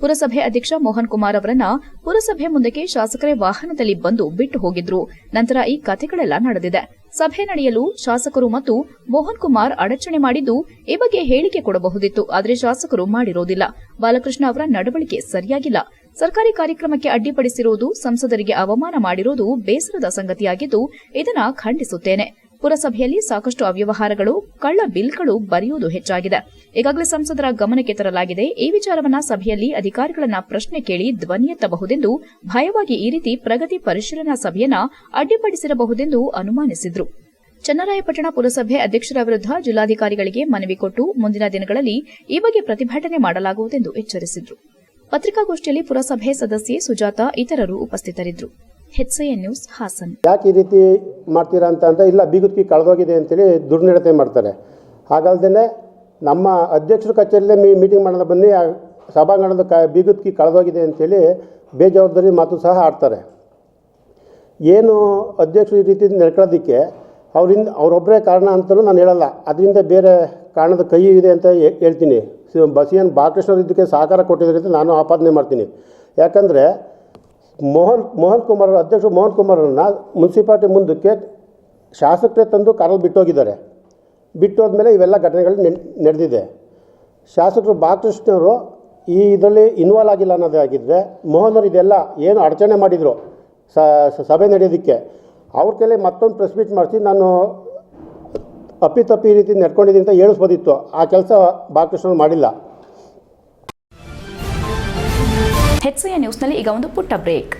ಪುರಸಭೆ ಅಧ್ಯಕ್ಷ ಮೋಹನ್ ಕುಮಾರ್ ಅವರನ್ನ ಪುರಸಭೆ ಮುಂದಕ್ಕೆ ಶಾಸಕರೇ ವಾಹನದಲ್ಲಿ ಬಂದು ಬಿಟ್ಟು ಹೋಗಿದ್ರು. ನಂತರ ಈ ಕಥೆಗಳೆಲ್ಲ ನಡೆದಿದೆ. ಸಭೆ ನಡೆಯಲು ಶಾಸಕರು ಮತ್ತು ಮೋಹನ್ ಕುಮಾರ್ ಅಡಚಣೆ ಮಾಡಿದ್ದು ಈ ಬಗ್ಗೆ ಹೇಳಿಕೆ ಕೊಡಬಹುದಿತ್ತು, ಆದರೆ ಶಾಸಕರು ಮಾಡಿರೋದಿಲ್ಲ. ಬಾಲಕೃಷ್ಣ ಅವರ ನಡವಳಿಕೆ ಸರಿಯಾಗಿಲ್ಲ. ಸರ್ಕಾರಿ ಕಾರ್ಯಕ್ರಮಕ್ಕೆ ಅಡ್ಡಿಪಡಿಸಿರುವುದು, ಸಂಸದರಿಗೆ ಅವಮಾನ ಮಾಡಿರುವುದು ಬೇಸರದ ಸಂಗತಿಯಾಗಿದ್ದು ಇದನ್ನು ಖಂಡಿಸುತ್ತೇನೆ. ಪುರಸಭೆಯಲ್ಲಿ ಸಾಕಷ್ಟು ಅವ್ಯವಹಾರಗಳು, ಕಳ್ಳ ಬಿಲ್ಗಳು ಬರೆಯುವುದು ಹೆಚ್ಚಾಗಿದೆ. ಈಗಾಗಲೇ ಸಂಸದರ ಗಮನಕ್ಕೆ ತರಲಾಗಿದೆ. ಈ ವಿಚಾರವನ್ನ ಸಭೆಯಲ್ಲಿ ಅಧಿಕಾರಿಗಳನ್ನ ಪ್ರಶ್ನೆ ಕೇಳಿ ಧ್ವನಿ ಎತ್ತಬಹುದೆಂದು ಭಯವಾಗಿ ಈ ರೀತಿ ಪ್ರಗತಿ ಪರಿಶೀಲನಾ ಸಭೆಯನ್ನ ಅಡ್ಡಿಪಡಿಸಿರಬಹುದೆಂದು ಅನುಮಾನಿಸಿದ್ರು. ಚನ್ನರಾಯಪಟ್ಟಣ ಪುರಸಭೆ ಅಧ್ಯಕ್ಷರ ವಿರುದ್ಧ ಜಿಲ್ಲಾಧಿಕಾರಿಗಳಿಗೆ ಮನವಿ ಕೊಟ್ಟು ಮುಂದಿನ ದಿನಗಳಲ್ಲಿ ಈ ಬಗ್ಗೆ ಪ್ರತಿಭಟನೆ ಮಾಡಲಾಗುವುದೆಂದು ಎಚ್ಚರಿಸಿದ್ರು. ಪತ್ರಿಕಾಗೋಷ್ಠಿಯಲ್ಲಿ ಪುರಸಭೆ ಸದಸ್ಯೆ ಸುಜಾತ ಇತರರು ಉಪಸ್ಥಿತರಿದ್ದರು. HCN news Hassan. ಯಾಕೆ ಈ ರೀತಿ ಮಾಡ್ತೀರಾ ಅಂತ ಇಲ್ಲ, ಬೀಗುತ್ಕಿ ಕಳೆದೋಗಿದೆ ಅಂತೇಳಿ ದುರ್ನಡತೆ ಮಾಡ್ತಾರೆ. ಹಾಗಲ್ದೇ ನಮ್ಮ ಅಧ್ಯಕ್ಷರ ಕಚೇರಿಯಲ್ಲೇ ಮೀಟಿಂಗ್ ಮಾಡೋಣ ಬನ್ನಿ, ಸಭಾಂಗಣದ ಬೀಗುತ್ಕಿ ಕಳೆದೋಗಿದೆ ಅಂತೇಳಿ ಬೇಜವಾಬ್ದಾರಿ ಮಾತು ಸಹ ಆಡ್ತಾರೆ. ಏನು ಅಧ್ಯಕ್ಷರು ಈ ರೀತಿ ನಡ್ಕೊಳ್ಳೋದಕ್ಕೆ ಅವರೊಬ್ಬರೇ ಕಾರಣ ಅಂತಲೂ ನಾನು ಹೇಳಲ್ಲ, ಅದರಿಂದ ಬೇರೆ ಕಾರಣದ ಕೈ ಇದೆ ಅಂತ ಹೇಳ್ತೀನಿ. ಬಸಿಯನ್ ಬಾಲಕೃಷ್ಣರು ಇದಕ್ಕೆ ಸಹಕಾರ ಕೊಟ್ಟಿದ್ದಾರೆ ಅಂತ ನಾನು ಆಪಾದನೆ ಮಾಡ್ತೀನಿ. ಯಾಕಂದರೆ ಮೋಹನ್ ಕುಮಾರ್ ಅಧ್ಯಕ್ಷರು ಮೋಹನ್ ಕುಮಾರನ್ನು ಮುನ್ಸಿಪಾಲ್ಟಿ ಮುಂದಕ್ಕೆ ಶಾಸಕರೇ ತಂದು ಕಾರಲ್ಲಿ ಬಿಟ್ಟೋಗಿದ್ದಾರೆ. ಬಿಟ್ಟೋದ್ಮೇಲೆ ಇವೆಲ್ಲ ಘಟನೆಗಳು ನಡೆದಿದೆ. ಶಾಸಕರು ಬಾಲಕೃಷ್ಣವರು ಈ ಇದರಲ್ಲಿ ಇನ್ವಾಲ್ವ್ ಆಗಿಲ್ಲ ಅನ್ನೋದಾಗಿದ್ದರೆ, ಮೋಹನ್ ಅವರು ಇದೆಲ್ಲ ಏನು ಅಡಚಣೆ ಮಾಡಿದರು ಸಭೆ ನಡೆಯೋದಕ್ಕೆ, ಅವ್ರ ಕೈಲಿ ಮತ್ತೊಂದು ಪ್ರೆಸ್ ಮೀಟ್ ಮಾಡಿಸಿ ನಾನು ಅಪ್ಪಿತಪ್ಪಿ ಈ ರೀತಿ ನಡ್ಕೊಂಡಿದ್ದೀನಿ ಅಂತ ಹೇಳಿಸ್ಬೋದಿತ್ತು. ಆ ಕೆಲಸ ಬಾಲಕೃಷ್ಣರು ಮಾಡಿಲ್ಲ. HCN ನ್ಯೂಸ್ನಲ್ಲಿ ಈಗ ಒಂದು ಪುಟ್ಟ ಬ್ರೇಕ್.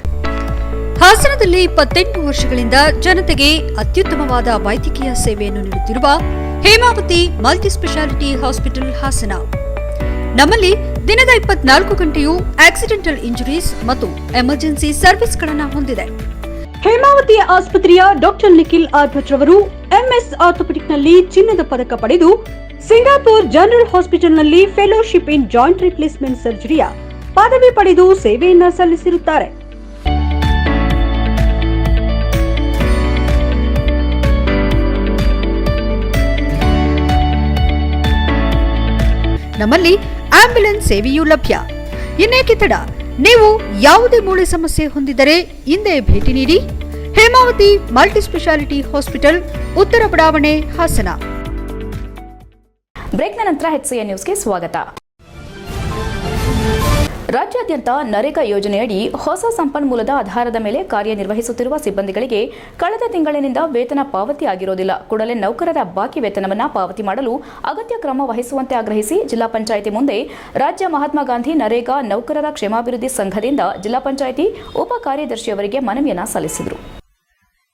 ಹಾಸನದಲ್ಲಿ 28 ವರ್ಷಗಳಿಂದ ಜನತೆಗೆ ಅತ್ಯುತ್ತಮವಾದ ವೈದ್ಯಕೀಯ ಸೇವೆಯನ್ನು ನೀಡುತ್ತಿರುವ Hemavathi multi speciality hospital Hassan. ನಮ್ಮಲ್ಲಿ ದಿನದ 24 ಗಂಟೆಯೂ ಆಕ್ಸಿಡೆಂಟಲ್ ಇಂಜುರೀಸ್ ಮತ್ತು ಎಮರ್ಜೆನ್ಸಿ ಸರ್ವಿಸ್ಗಳನ್ನು ಹೊಂದಿದೆ. ಹೇಮಾವತಿ ಆಸ್ಪತ್ರೆಯ ಡಾಕ್ಟರ್ ನಿಖಿಲ್ ಆರ್ಭಟ್ ರವರು MS ಆರ್ಥೋಪೆಡಿಕ್ನಲ್ಲಿ ಚಿನ್ನದ ಪದಕ ಪಡೆದು ಸಿಂಗಾಪುರ್ ಜನರಲ್ ಹಾಸ್ಪಿಟಲ್ನಲ್ಲಿ ಫೆಲೋಶಿಪ್ ಇನ್ ಜಾಯಿಂಟ್ ರಿಪ್ಲೇಸ್ಮೆಂಟ್ ಸರ್ಜರಿಯ ಪದವಿ ಪಡೆದು ಸೇವೆಯನ್ನ ಸಲ್ಲಿಸಿರುತ್ತಾರೆ. ನಮ್ಮಲ್ಲಿ ಆಂಬ್ಯುಲೆನ್ಸ್ ಸೇವೆಯೂ ಲಭ್ಯ. ಇನ್ನೇಕೆ ತಡ, ನೀವು ಯಾವುದೇ ಮೂಳೆ ಸಮಸ್ಯೆ ಹೊಂದಿದರೆ ಹಿಂದೆ ಭೇಟಿ ನೀಡಿ. ಹೇಮಾವತಿ ಮಲ್ಟಿ ಸ್ಪೆಷಾಲಿಟಿ ಹಾಸ್ಪಿಟಲ್, ಉತ್ತರ ಬಡಾವಣೆ, ಹಾಸನ. ಬ್ರೇಕ್ನ ನಂತರ HCN ನ್ಯೂಸ್ಗೆ ಸ್ವಾಗತ. ರಾಜ್ಯಾದ್ಯಂತ ನರೇಗಾ ಯೋಜನೆಯಡಿ ಹೊಸ ಸಂಪನ್ಮೂಲದ ಆಧಾರದ ಮೇಲೆ ಕಾರ್ಯನಿರ್ವಹಿಸುತ್ತಿರುವ ಸಿಬ್ಬಂದಿಗಳಿಗೆ ಕಳೆದ ತಿಂಗಳಿನಿಂದ ವೇತನ ಪಾವತಿಯಾಗಿರುವುದಿಲ್ಲ. ಕೂಡಲೇ ನೌಕರರ ಬಾಕಿ ವೇತನವನ್ನು ಪಾವತಿ ಮಾಡಲು ಅಗತ್ಯ ಕ್ರಮ ವಹಿಸುವಂತೆ ಆಗ್ರಹಿಸಿ ಜಿಲ್ಲಾ ಪಂಚಾಯಿತಿ ಮುಂದೆ ರಾಜ್ಯ ಮಹಾತ್ಮ ಗಾಂಧಿ ನರೇಗಾ ನೌಕರರ ಕ್ಷೇಮಾಭಿವೃದ್ಧಿ ಸಂಘದಿಂದ ಜಿಲ್ಲಾ ಪಂಚಾಯಿತಿ ಉಪ ಕಾರ್ಯದರ್ಶಿಯವರಿಗೆ ಮನವಿಯನ್ನು ಸಲ್ಲಿಸಿದರು.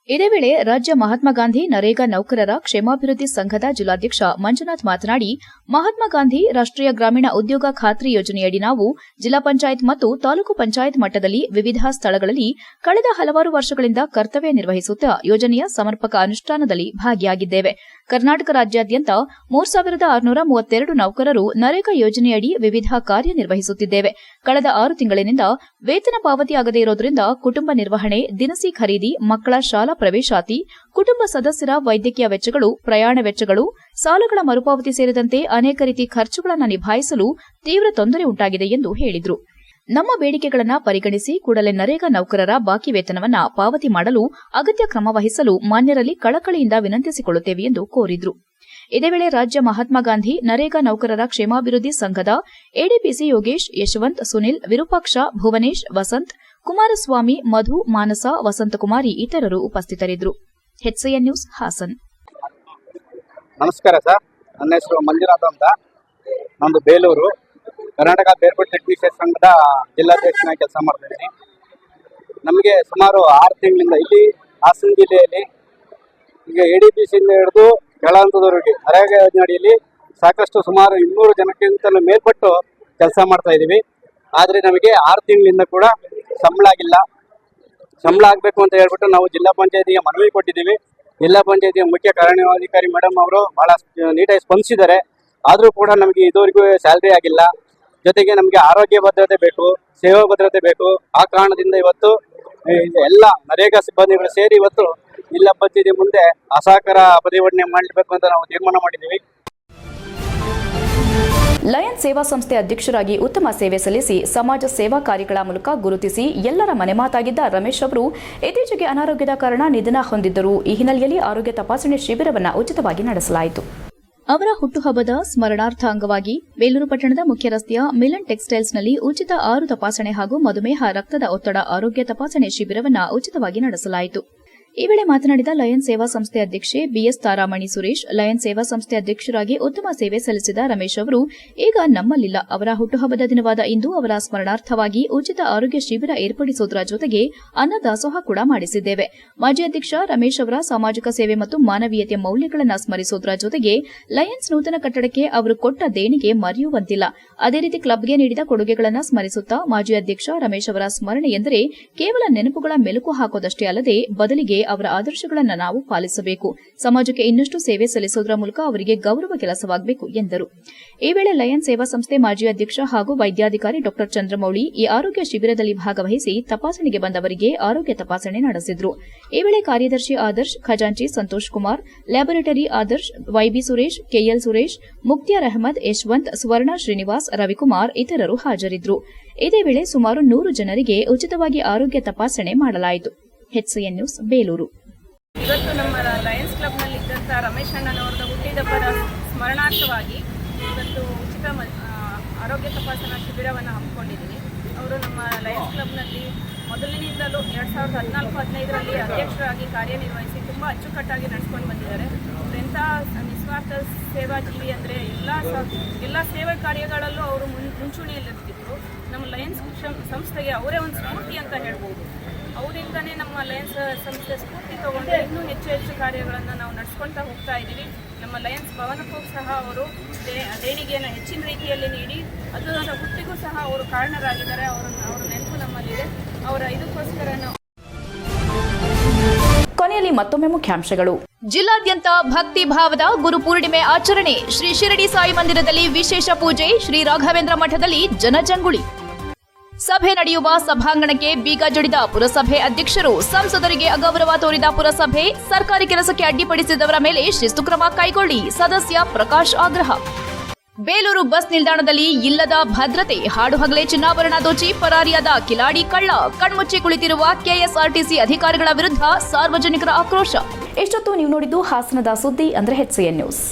ಇದೇ ವೇಳೆ ರಾಜ್ಯ ಮಹಾತ್ಮ ಗಾಂಧಿ ನರೇಗಾ ನೌಕರರ ಕ್ಷೇಮಾಭಿವೃದ್ಧಿ ಸಂಘದ ಜಿಲ್ಲಾಧ್ಯಕ್ಷ ಮಂಜುನಾಥ್ ಮಾತನಾಡಿ, ಮಹಾತ್ಮ ಗಾಂಧಿ ರಾಷ್ಟ್ರೀಯ ಗ್ರಾಮೀಣ ಉದ್ಯೋಗ ಖಾತ್ರಿ ಯೋಜನೆಯಡಿ ನಾವು ಜಿಲ್ಲಾ ಪಂಚಾಯತ್ ಮತ್ತು ತಾಲೂಕು ಪಂಚಾಯತ್ ಮಟ್ಟದಲ್ಲಿ ವಿವಿಧ ಸ್ಥಳಗಳಲ್ಲಿ ಕಳೆದ ಹಲವಾರು ವರ್ಷಗಳಿಂದ ಕರ್ತವ್ಯ ನಿರ್ವಹಿಸುತ್ತಾ ಯೋಜನೆಯ ಸಮರ್ಪಕ ಅನುಷ್ಠಾನದಲ್ಲಿ ಭಾಗಿಯಾಗಿದ್ದೇವೆ. ಕರ್ನಾಟಕ ರಾಜ್ಯಾದ್ಯಂತ 3632 ನೌಕರರು ನರೇಗಾ ಯೋಜನೆಯಡಿ ವಿವಿಧ ಕಾರ್ಯನಿರ್ವಹಿಸುತ್ತಿದ್ದೇವೆ. ಕಳೆದ 6 ತಿಂಗಳಿನಿಂದ ವೇತನ ಪಾವತಿಯಾಗದೇ ಇರೋದ್ರಿಂದ ಕುಟುಂಬ ನಿರ್ವಹಣೆ, ದಿನಸಿ ಖರೀದಿ, ಮಕ್ಕಳ ಶಾಲಾ ಪ್ರವೇಶಾತಿ, ಕುಟುಂಬ ಸದಸ್ಯರ ವೈದ್ಯಕೀಯ ವೆಚ್ಚಗಳು, ಪ್ರಯಾಣ ವೆಚ್ಚಗಳು, ಸಾಲಗಳ ಮರುಪಾವತಿ ಸೇರಿದಂತೆ ಅನೇಕ ರೀತಿ ಖರ್ಚುಗಳನ್ನು ನಿಭಾಯಿಸಲು ತೀವ್ರ ತೊಂದರೆ ಉಂಟಾಗಿದೆ ಎಂದು ಹೇಳಿದರು. ನಮ್ಮ ಬೇಡಿಕೆಗಳನ್ನು ಪರಿಗಣಿಸಿ ಕೂಡಲೇ ನರೇಗಾ ನೌಕರರ ಬಾಕಿ ವೇತನವನ್ನು ಪಾವತಿ ಮಾಡಲು ಅಗತ್ಯ ಕ್ರಮ ವಹಿಸಲು ಮಾನ್ಯರಲ್ಲಿ ಕಳಕಳಿಯಿಂದ ವಿನಂತಿಸಿಕೊಳ್ಳುತ್ತೇವೆ ಎಂದು ಕೋರಿದರು. ಇದೇ ವೇಳೆ ರಾಜ್ಯ ಮಹಾತ್ಮ ಗಾಂಧಿ ನರೇಗಾ ನೌಕರರ ಕ್ಷೇಮಾಭಿವೃದ್ಧಿ ಸಂಘದ ಎಡಿಪಿಸಿ ಯೋಗೇಶ್, ಯಶವಂತ್, ಸುನಿಲ್, ವಿರೂಪಾಕ್ಷ, ಭುವನೇಶ್, ವಸಂತ್, ಕುಮಾರಸ್ವಾಮಿ, ಮಧು, ಮಾನಸ, ವಸಂತಕುಮಾರಿ ಇತರರು ಉಪಸ್ಥಿತರಿದ್ದರು. HCN news Hassan. ನಮಸ್ಕಾರ ಸರ್, ನನ್ನ ಹೆಸರು ಮಂಜುನಾಥ್ ಅಂತ. ನಮ್ಮದು ಬೇಲೂರು. ಕರ್ನಾಟಕ ಬೇರ್ಪುಟ್ ಟೆಕ್ನಿಷಿಯನ್ ಸಂಘದ ಜಿಲ್ಲಾಧ್ಯಕ್ಷನಾಗಿ ಕೆಲಸ ಮಾಡ್ತಾಯಿದ್ದೀನಿ. ನಮಗೆ ಸುಮಾರು 6 ತಿಂಗಳಿಂದ ಇಲ್ಲಿ ಹಾಸನ ಜಿಲ್ಲೆಯಲ್ಲಿ ಈಗ ಎಡಿಪಿಸಿಯಿಂದ ಹಿಡಿದು ಕೆಳಹಂತದವರೆಗೆ ನರೇಗಾ ಯೋಜನೆ ಅಡಿಯಲ್ಲಿ ಸಾಕಷ್ಟು ಸುಮಾರು 200 ಜನಕ್ಕಿಂತಲೂ ಮೇಲ್ಪಟ್ಟು ಕೆಲಸ ಮಾಡ್ತಾ ಇದ್ದೀವಿ. ಆದರೆ ನಮಗೆ 6 ತಿಂಗಳಿಂದ ಕೂಡ ಸಂಬಳ ಆಗಿಲ್ಲ. ಸಂಬಳ ಆಗಬೇಕು ಅಂತ ಹೇಳ್ಬಿಟ್ಟು ನಾವು ಜಿಲ್ಲಾ ಪಂಚಾಯತಿಗೆ ಮನವಿ ಕೊಟ್ಟಿದ್ದೀವಿ. ಜಿಲ್ಲಾ ಪಂಚಾಯತಿಯ ಮುಖ್ಯ ಕಾರ್ಯನಿರ್ವಹಣಾಧಿಕಾರಿ ಮೇಡಮ್ ಅವರು ಭಾಳ ನೀಟಾಗಿ ಸ್ಪಂದಿಸಿದ್ದಾರೆ. ಆದರೂ ಕೂಡ ನಮಗೆ ಇದುವರೆಗೂ ಸ್ಯಾಲ್ರಿ ಆಗಿಲ್ಲ. ಜೊತೆಗೆ ನಮಗೆ ಆರೋಗ್ಯ ಭದ್ರತೆ ಬೇಕು, ಸೇವಾ ಭದ್ರತೆ ಬೇಕು. ಆ ಕಾರಣದಿಂದ ಇವತ್ತು ಎಲ್ಲ ನರೇಗಾ ಸಿಬ್ಬಂದಿಗಳು ಸೇರಿ ಇವತ್ತು ಜಿಲ್ಲಾ ಪಂಚಾಯತಿ ಮುಂದೆ ಅಸಹಕಾರ ಪ್ರತಿಭಟನೆ ಮಾಡಬೇಕು ಅಂತ ನಾವು ತೀರ್ಮಾನ ಮಾಡಿದ್ದೀವಿ. ಲಯನ್ಸ್ ಸೇವಾ ಸಂಸ್ಥೆ ಅಧ್ಯಕ್ಷರಾಗಿ ಉತ್ತಮ ಸೇವೆ ಸಲ್ಲಿಸಿ ಸಮಾಜ ಸೇವಾ ಕಾರ್ಯಗಳ ಮೂಲಕ ಗುರುತಿಸಿ ಎಲ್ಲರ ಮನೆಮಾತಾಗಿದ್ದ ರಮೇಶ್ ಅವರು ಇತ್ತೀಚೆಗೆ ಅನಾರೋಗ್ಯದ ಕಾರಣ ನಿಧನ ಹೊಂದಿದ್ದರು. ಈ ಹಿನ್ನೆಲೆಯಲ್ಲಿ ಆರೋಗ್ಯ ತಪಾಸಣೆ ಶಿಬಿರವನ್ನು ಉಚಿತವಾಗಿ ನಡೆಸಲಾಯಿತು. ಅವರ ಹುಟ್ಟುಹಬ್ಬದ ಸ್ಮರಣಾರ್ಥ ಅಂಗವಾಗಿ ಬೇಲೂರು ಪಟ್ಟಣದ ಮುಖ್ಯ ರಸ್ತೆಯ ಮಿಲನ್ ಟೆಕ್ಸ್ಟೈಲ್ಸ್ನಲ್ಲಿ ಉಚಿತ 6 ತಪಾಸಣೆ ಹಾಗೂ ಮಧುಮೇಹ, ರಕ್ತದ ಒತ್ತಡ ಆರೋಗ್ಯ ತಪಾಸಣೆ ಶಿಬಿರವನ್ನು ಉಚಿತವಾಗಿ ನಡೆಸಲಾಯಿತು. ಈ ವೇಳೆ ಮಾತನಾಡಿದ ಲಯನ್ಸ್ ಸೇವಾ ಸಂಸ್ಥೆ ಅಧ್ಯಕ್ಷೆ ಬಿಎಸ್ ತಾರಾಮಣಿ ಸುರೇಶ್, ಲಯನ್ಸ್ ಸೇವಾ ಸಂಸ್ಥೆ ಅಧ್ಯಕ್ಷರಾಗಿ ಉತ್ತಮ ಸೇವೆ ಸಲ್ಲಿಸಿದ ರಮೇಶ್ ಅವರು ಈಗ ನಮ್ಮಲ್ಲಿಲ್ಲ. ಅವರ ಹುಟ್ಟುಹಬ್ಬದ ದಿನವಾದ ಇಂದು ಅವರ ಸ್ಮರಣಾರ್ಥವಾಗಿ ಉಚಿತ ಆರೋಗ್ಯ ಶಿಬಿರ ಏರ್ಪಡಿಸುವುದರ ಜೊತೆಗೆ ಅನ್ನದಾಸೋಹ ಕೂಡ ಮಾಡಿಸಿದ್ದೇವೆ. ಮಾಜಿ ಅಧ್ಯಕ್ಷ ರಮೇಶ್ ಅವರ ಸಾಮಾಜಿಕ ಸೇವೆ ಮತ್ತು ಮಾನವೀಯತೆಯ ಮೌಲ್ಯಗಳನ್ನು ಸ್ಮರಿಸುವುದರ ಜೊತೆಗೆ ಲಯನ್ಸ್ ನೂತನ ಕಟ್ಟಡಕ್ಕೆ ಅವರು ಕೊಟ್ಟ ದೇಣಿಗೆ ಮರೆಯುವಂತಿಲ್ಲ. ಅದೇ ರೀತಿ ಕ್ಲಬ್ಗೆ ನೀಡಿದ ಕೊಡುಗೆಗಳನ್ನು ಸ್ಮರಿಸುತ್ತಾ ಮಾಜಿ ಅಧ್ಯಕ್ಷ ರಮೇಶ್ ಅವರ ಸ್ಮರಣೆ ಎಂದರೆ ಕೇವಲ ನೆನಪುಗಳ ಮೆಲುಕು ಹಾಕೋದಷ್ಟೇ ಅಲ್ಲದೆ ಬದಲಿಗೆ ಅವರ ಆದರ್ಶಗಳನ್ನು ನಾವು ಪಾಲಿಸಬೇಕು. ಸಮಾಜಕ್ಕೆ ಇನ್ನಷ್ಟು ಸೇವೆ ಸಲ್ಲಿಸುವುದರ ಮೂಲಕ ಅವರಿಗೆ ಗೌರವ ಕೆಲಸವಾಗಬೇಕು ಎಂದರು. ಈ ವೇಳೆ ಲಯನ್ಸ್ ಸೇವಾ ಸಂಸ್ಥೆ ಮಾಜಿ ಅಧ್ಯಕ್ಷ ಹಾಗೂ ವೈದ್ಯಾಧಿಕಾರಿ ಡಾ ಚಂದ್ರಮೌಳಿ ಈ ಆರೋಗ್ಯ ಶಿಬಿರದಲ್ಲಿ ಭಾಗವಹಿಸಿ ತಪಾಸಣೆಗೆ ಬಂದವರಿಗೆ ಆರೋಗ್ಯ ತಪಾಸಣೆ ನಡೆಸಿದರು. ಈ ವೇಳೆ ಕಾರ್ಯದರ್ಶಿ ಆದರ್ಶ್, ಖಜಾಂಚಿ Santhosh Kumar, laboratory Adarsh, YB Suresh, KL Suresh, Mukhtiyar Ahmed, Yashwanth, Swarna Srinivas, Ravikumar ಇತರರು ಹಾಜರಿದ್ದರು. ಇದೇ ವೇಳೆ ಸುಮಾರು 100 ಜನರಿಗೆ ಉಚಿತವಾಗಿ ಆರೋಗ್ಯ ತಪಾಸಣೆ ಮಾಡಲಾಯಿತು. HCN news Belur. ಇವತ್ತು ನಮ್ಮ ಲಯನ್ಸ್ ಕ್ಲಬ್ನಲ್ಲಿ ಇದ್ದಂಥ ರಮೇಶ್ ಅಣ್ಣನವರದ ಹುಟ್ಟಿದಬ್ಬರ ಸ್ಮರಣಾರ್ಥವಾಗಿ ಇವತ್ತು ಉಚಿತ ಆರೋಗ್ಯ ತಪಾಸಣಾ ಶಿಬಿರವನ್ನು ಹಮ್ಮಿಕೊಂಡಿದ್ದೀನಿ. ಅವರು ನಮ್ಮ ಲಯನ್ಸ್ ಕ್ಲಬ್ನಲ್ಲಿ ಮೊದಲಿನಿಂದಲೂ 2014-15ರಲ್ಲಿ ಅಧ್ಯಕ್ಷರಾಗಿ ಕಾರ್ಯನಿರ್ವಹಿಸಿ ತುಂಬ ಅಚ್ಚುಕಟ್ಟಾಗಿ ನಡೆಸ್ಕೊಂಡು ಬಂದಿದ್ದಾರೆ. ಎಂಥ ನಿಸ್ವಾರ್ಥ ಸೇವಾ ಜೀವಿ ಅಂದರೆ ಎಲ್ಲ ಸೇವಾ ಕಾರ್ಯಗಳಲ್ಲೂ ಅವರು ಮುಂಚೂಣಿಯಲ್ಲಿರ್ತಿದ್ರು. ನಮ್ಮ ಲಯನ್ಸ್ ಸಂಸ್ಥೆಗೆ ಅವರೇ ಒಂದು ಸ್ಫೂರ್ತಿ ಅಂತ ಹೇಳ್ಬೋದು. ಅವರಿಂದನೇ ನಮ್ಮ ಲಯನ್ಸ್ ಸಂಸ್ಥೆ ಸ್ಫೂರ್ತಿ ತಗೊಂಡು ಇನ್ನೂ ಹೆಚ್ಚು ಕಾರ್ಯಗಳನ್ನು ನಾವು ನಡೆಸ್ಕೊಳ್ತಾ ಹೋಗ್ತಾ ಇದ್ದೀವಿ. ನಮ್ಮ ಲಯನ್ಸ್ ಭವನಕ್ಕೂ ಸಹ ಅವರು ದೇಣಿಗೆಯನ್ನು ಹೆಚ್ಚಿನ ರೀತಿಯಲ್ಲಿ ನೀಡಿ ಅದರ ಹುಟ್ಟಿಗೂ ಸಹ ಅವರು ಕಾರಣರಾಗಿದ್ದಾರೆ. ಅವರ ನೆನಪು ನಮ್ಮಲ್ಲಿದೆ. ಅವರ ಇದಕ್ಕೋಸ್ಕರ ನಾವು ಕೊನೆಯಲ್ಲಿ ಮತ್ತೊಮ್ಮೆ ಮುಖ್ಯಾಂಶಗಳು. ಜಿಲ್ಲಾದ್ಯಂತ ಭಕ್ತಿ ಭಾವದ ಗುರುಪೂರ್ಣಿಮೆ ಆಚರಣೆ. ಶ್ರೀ ಶಿರಡಿ ಸಾಯಿ ಮಂದಿರದಲ್ಲಿ ವಿಶೇಷ ಪೂಜೆ. ಶ್ರೀ ರಾಘವೇಂದ್ರ ಮಠದಲ್ಲಿ ಜನಜಂಗುಳಿ. ಸಭೆ ನಡೆಯುವ ಸಭಾಂಗಣಕ್ಕೆ ಬೀಗ ಜಡಿದ ಪುರಸಭೆ ಅಧ್ಯಕ್ಷರು. ಸಂಸದರಿಗೆ ಅಗೌರವ ತೋರಿದ ಪುರಸಭೆ. ಸರ್ಕಾರಿ ಕೆಲಸಕ್ಕೆ ಅಡ್ಡಿಪಡಿಸಿದವರ ಮೇಲೆ ಶಿಸ್ತು ಕ್ರಮ ಕೈಗೊಳ್ಳಿ. ಸದಸ್ಯ ಪ್ರಕಾಶ್ ಆಗ್ರಹ. ಬೇಲೂರು ಬಸ್ ನಿಲ್ದಾಣದಲ್ಲಿ ಇಲ್ಲದ ಭದ್ರತೆ. ಹಾಡು ಹಗಲೇ ಚಿನ್ನಾಭರಣ ದೋಚಿ ಪರಾರಿಯಾದ ಕಿಲಾಡಿ ಕಳ್ಳ. ಕಣ್ಮುಚ್ಚಿ ಕುಳಿತಿರುವ ಕೆಎಸ್ಆರ್ಟಿಸಿ ಅಧಿಕಾರಿಗಳ ವಿರುದ್ಧ ಸಾರ್ವಜನಿಕರ ಆಕ್ರೋಶ. ಇಷ್ಟೊತ್ತು ನೀವು ನೋಡಿದ್ದು ಹಾಸನದ ಸುದ್ದಿ ಅಂದ್ರೆ HCN ನ್ಯೂಸ್.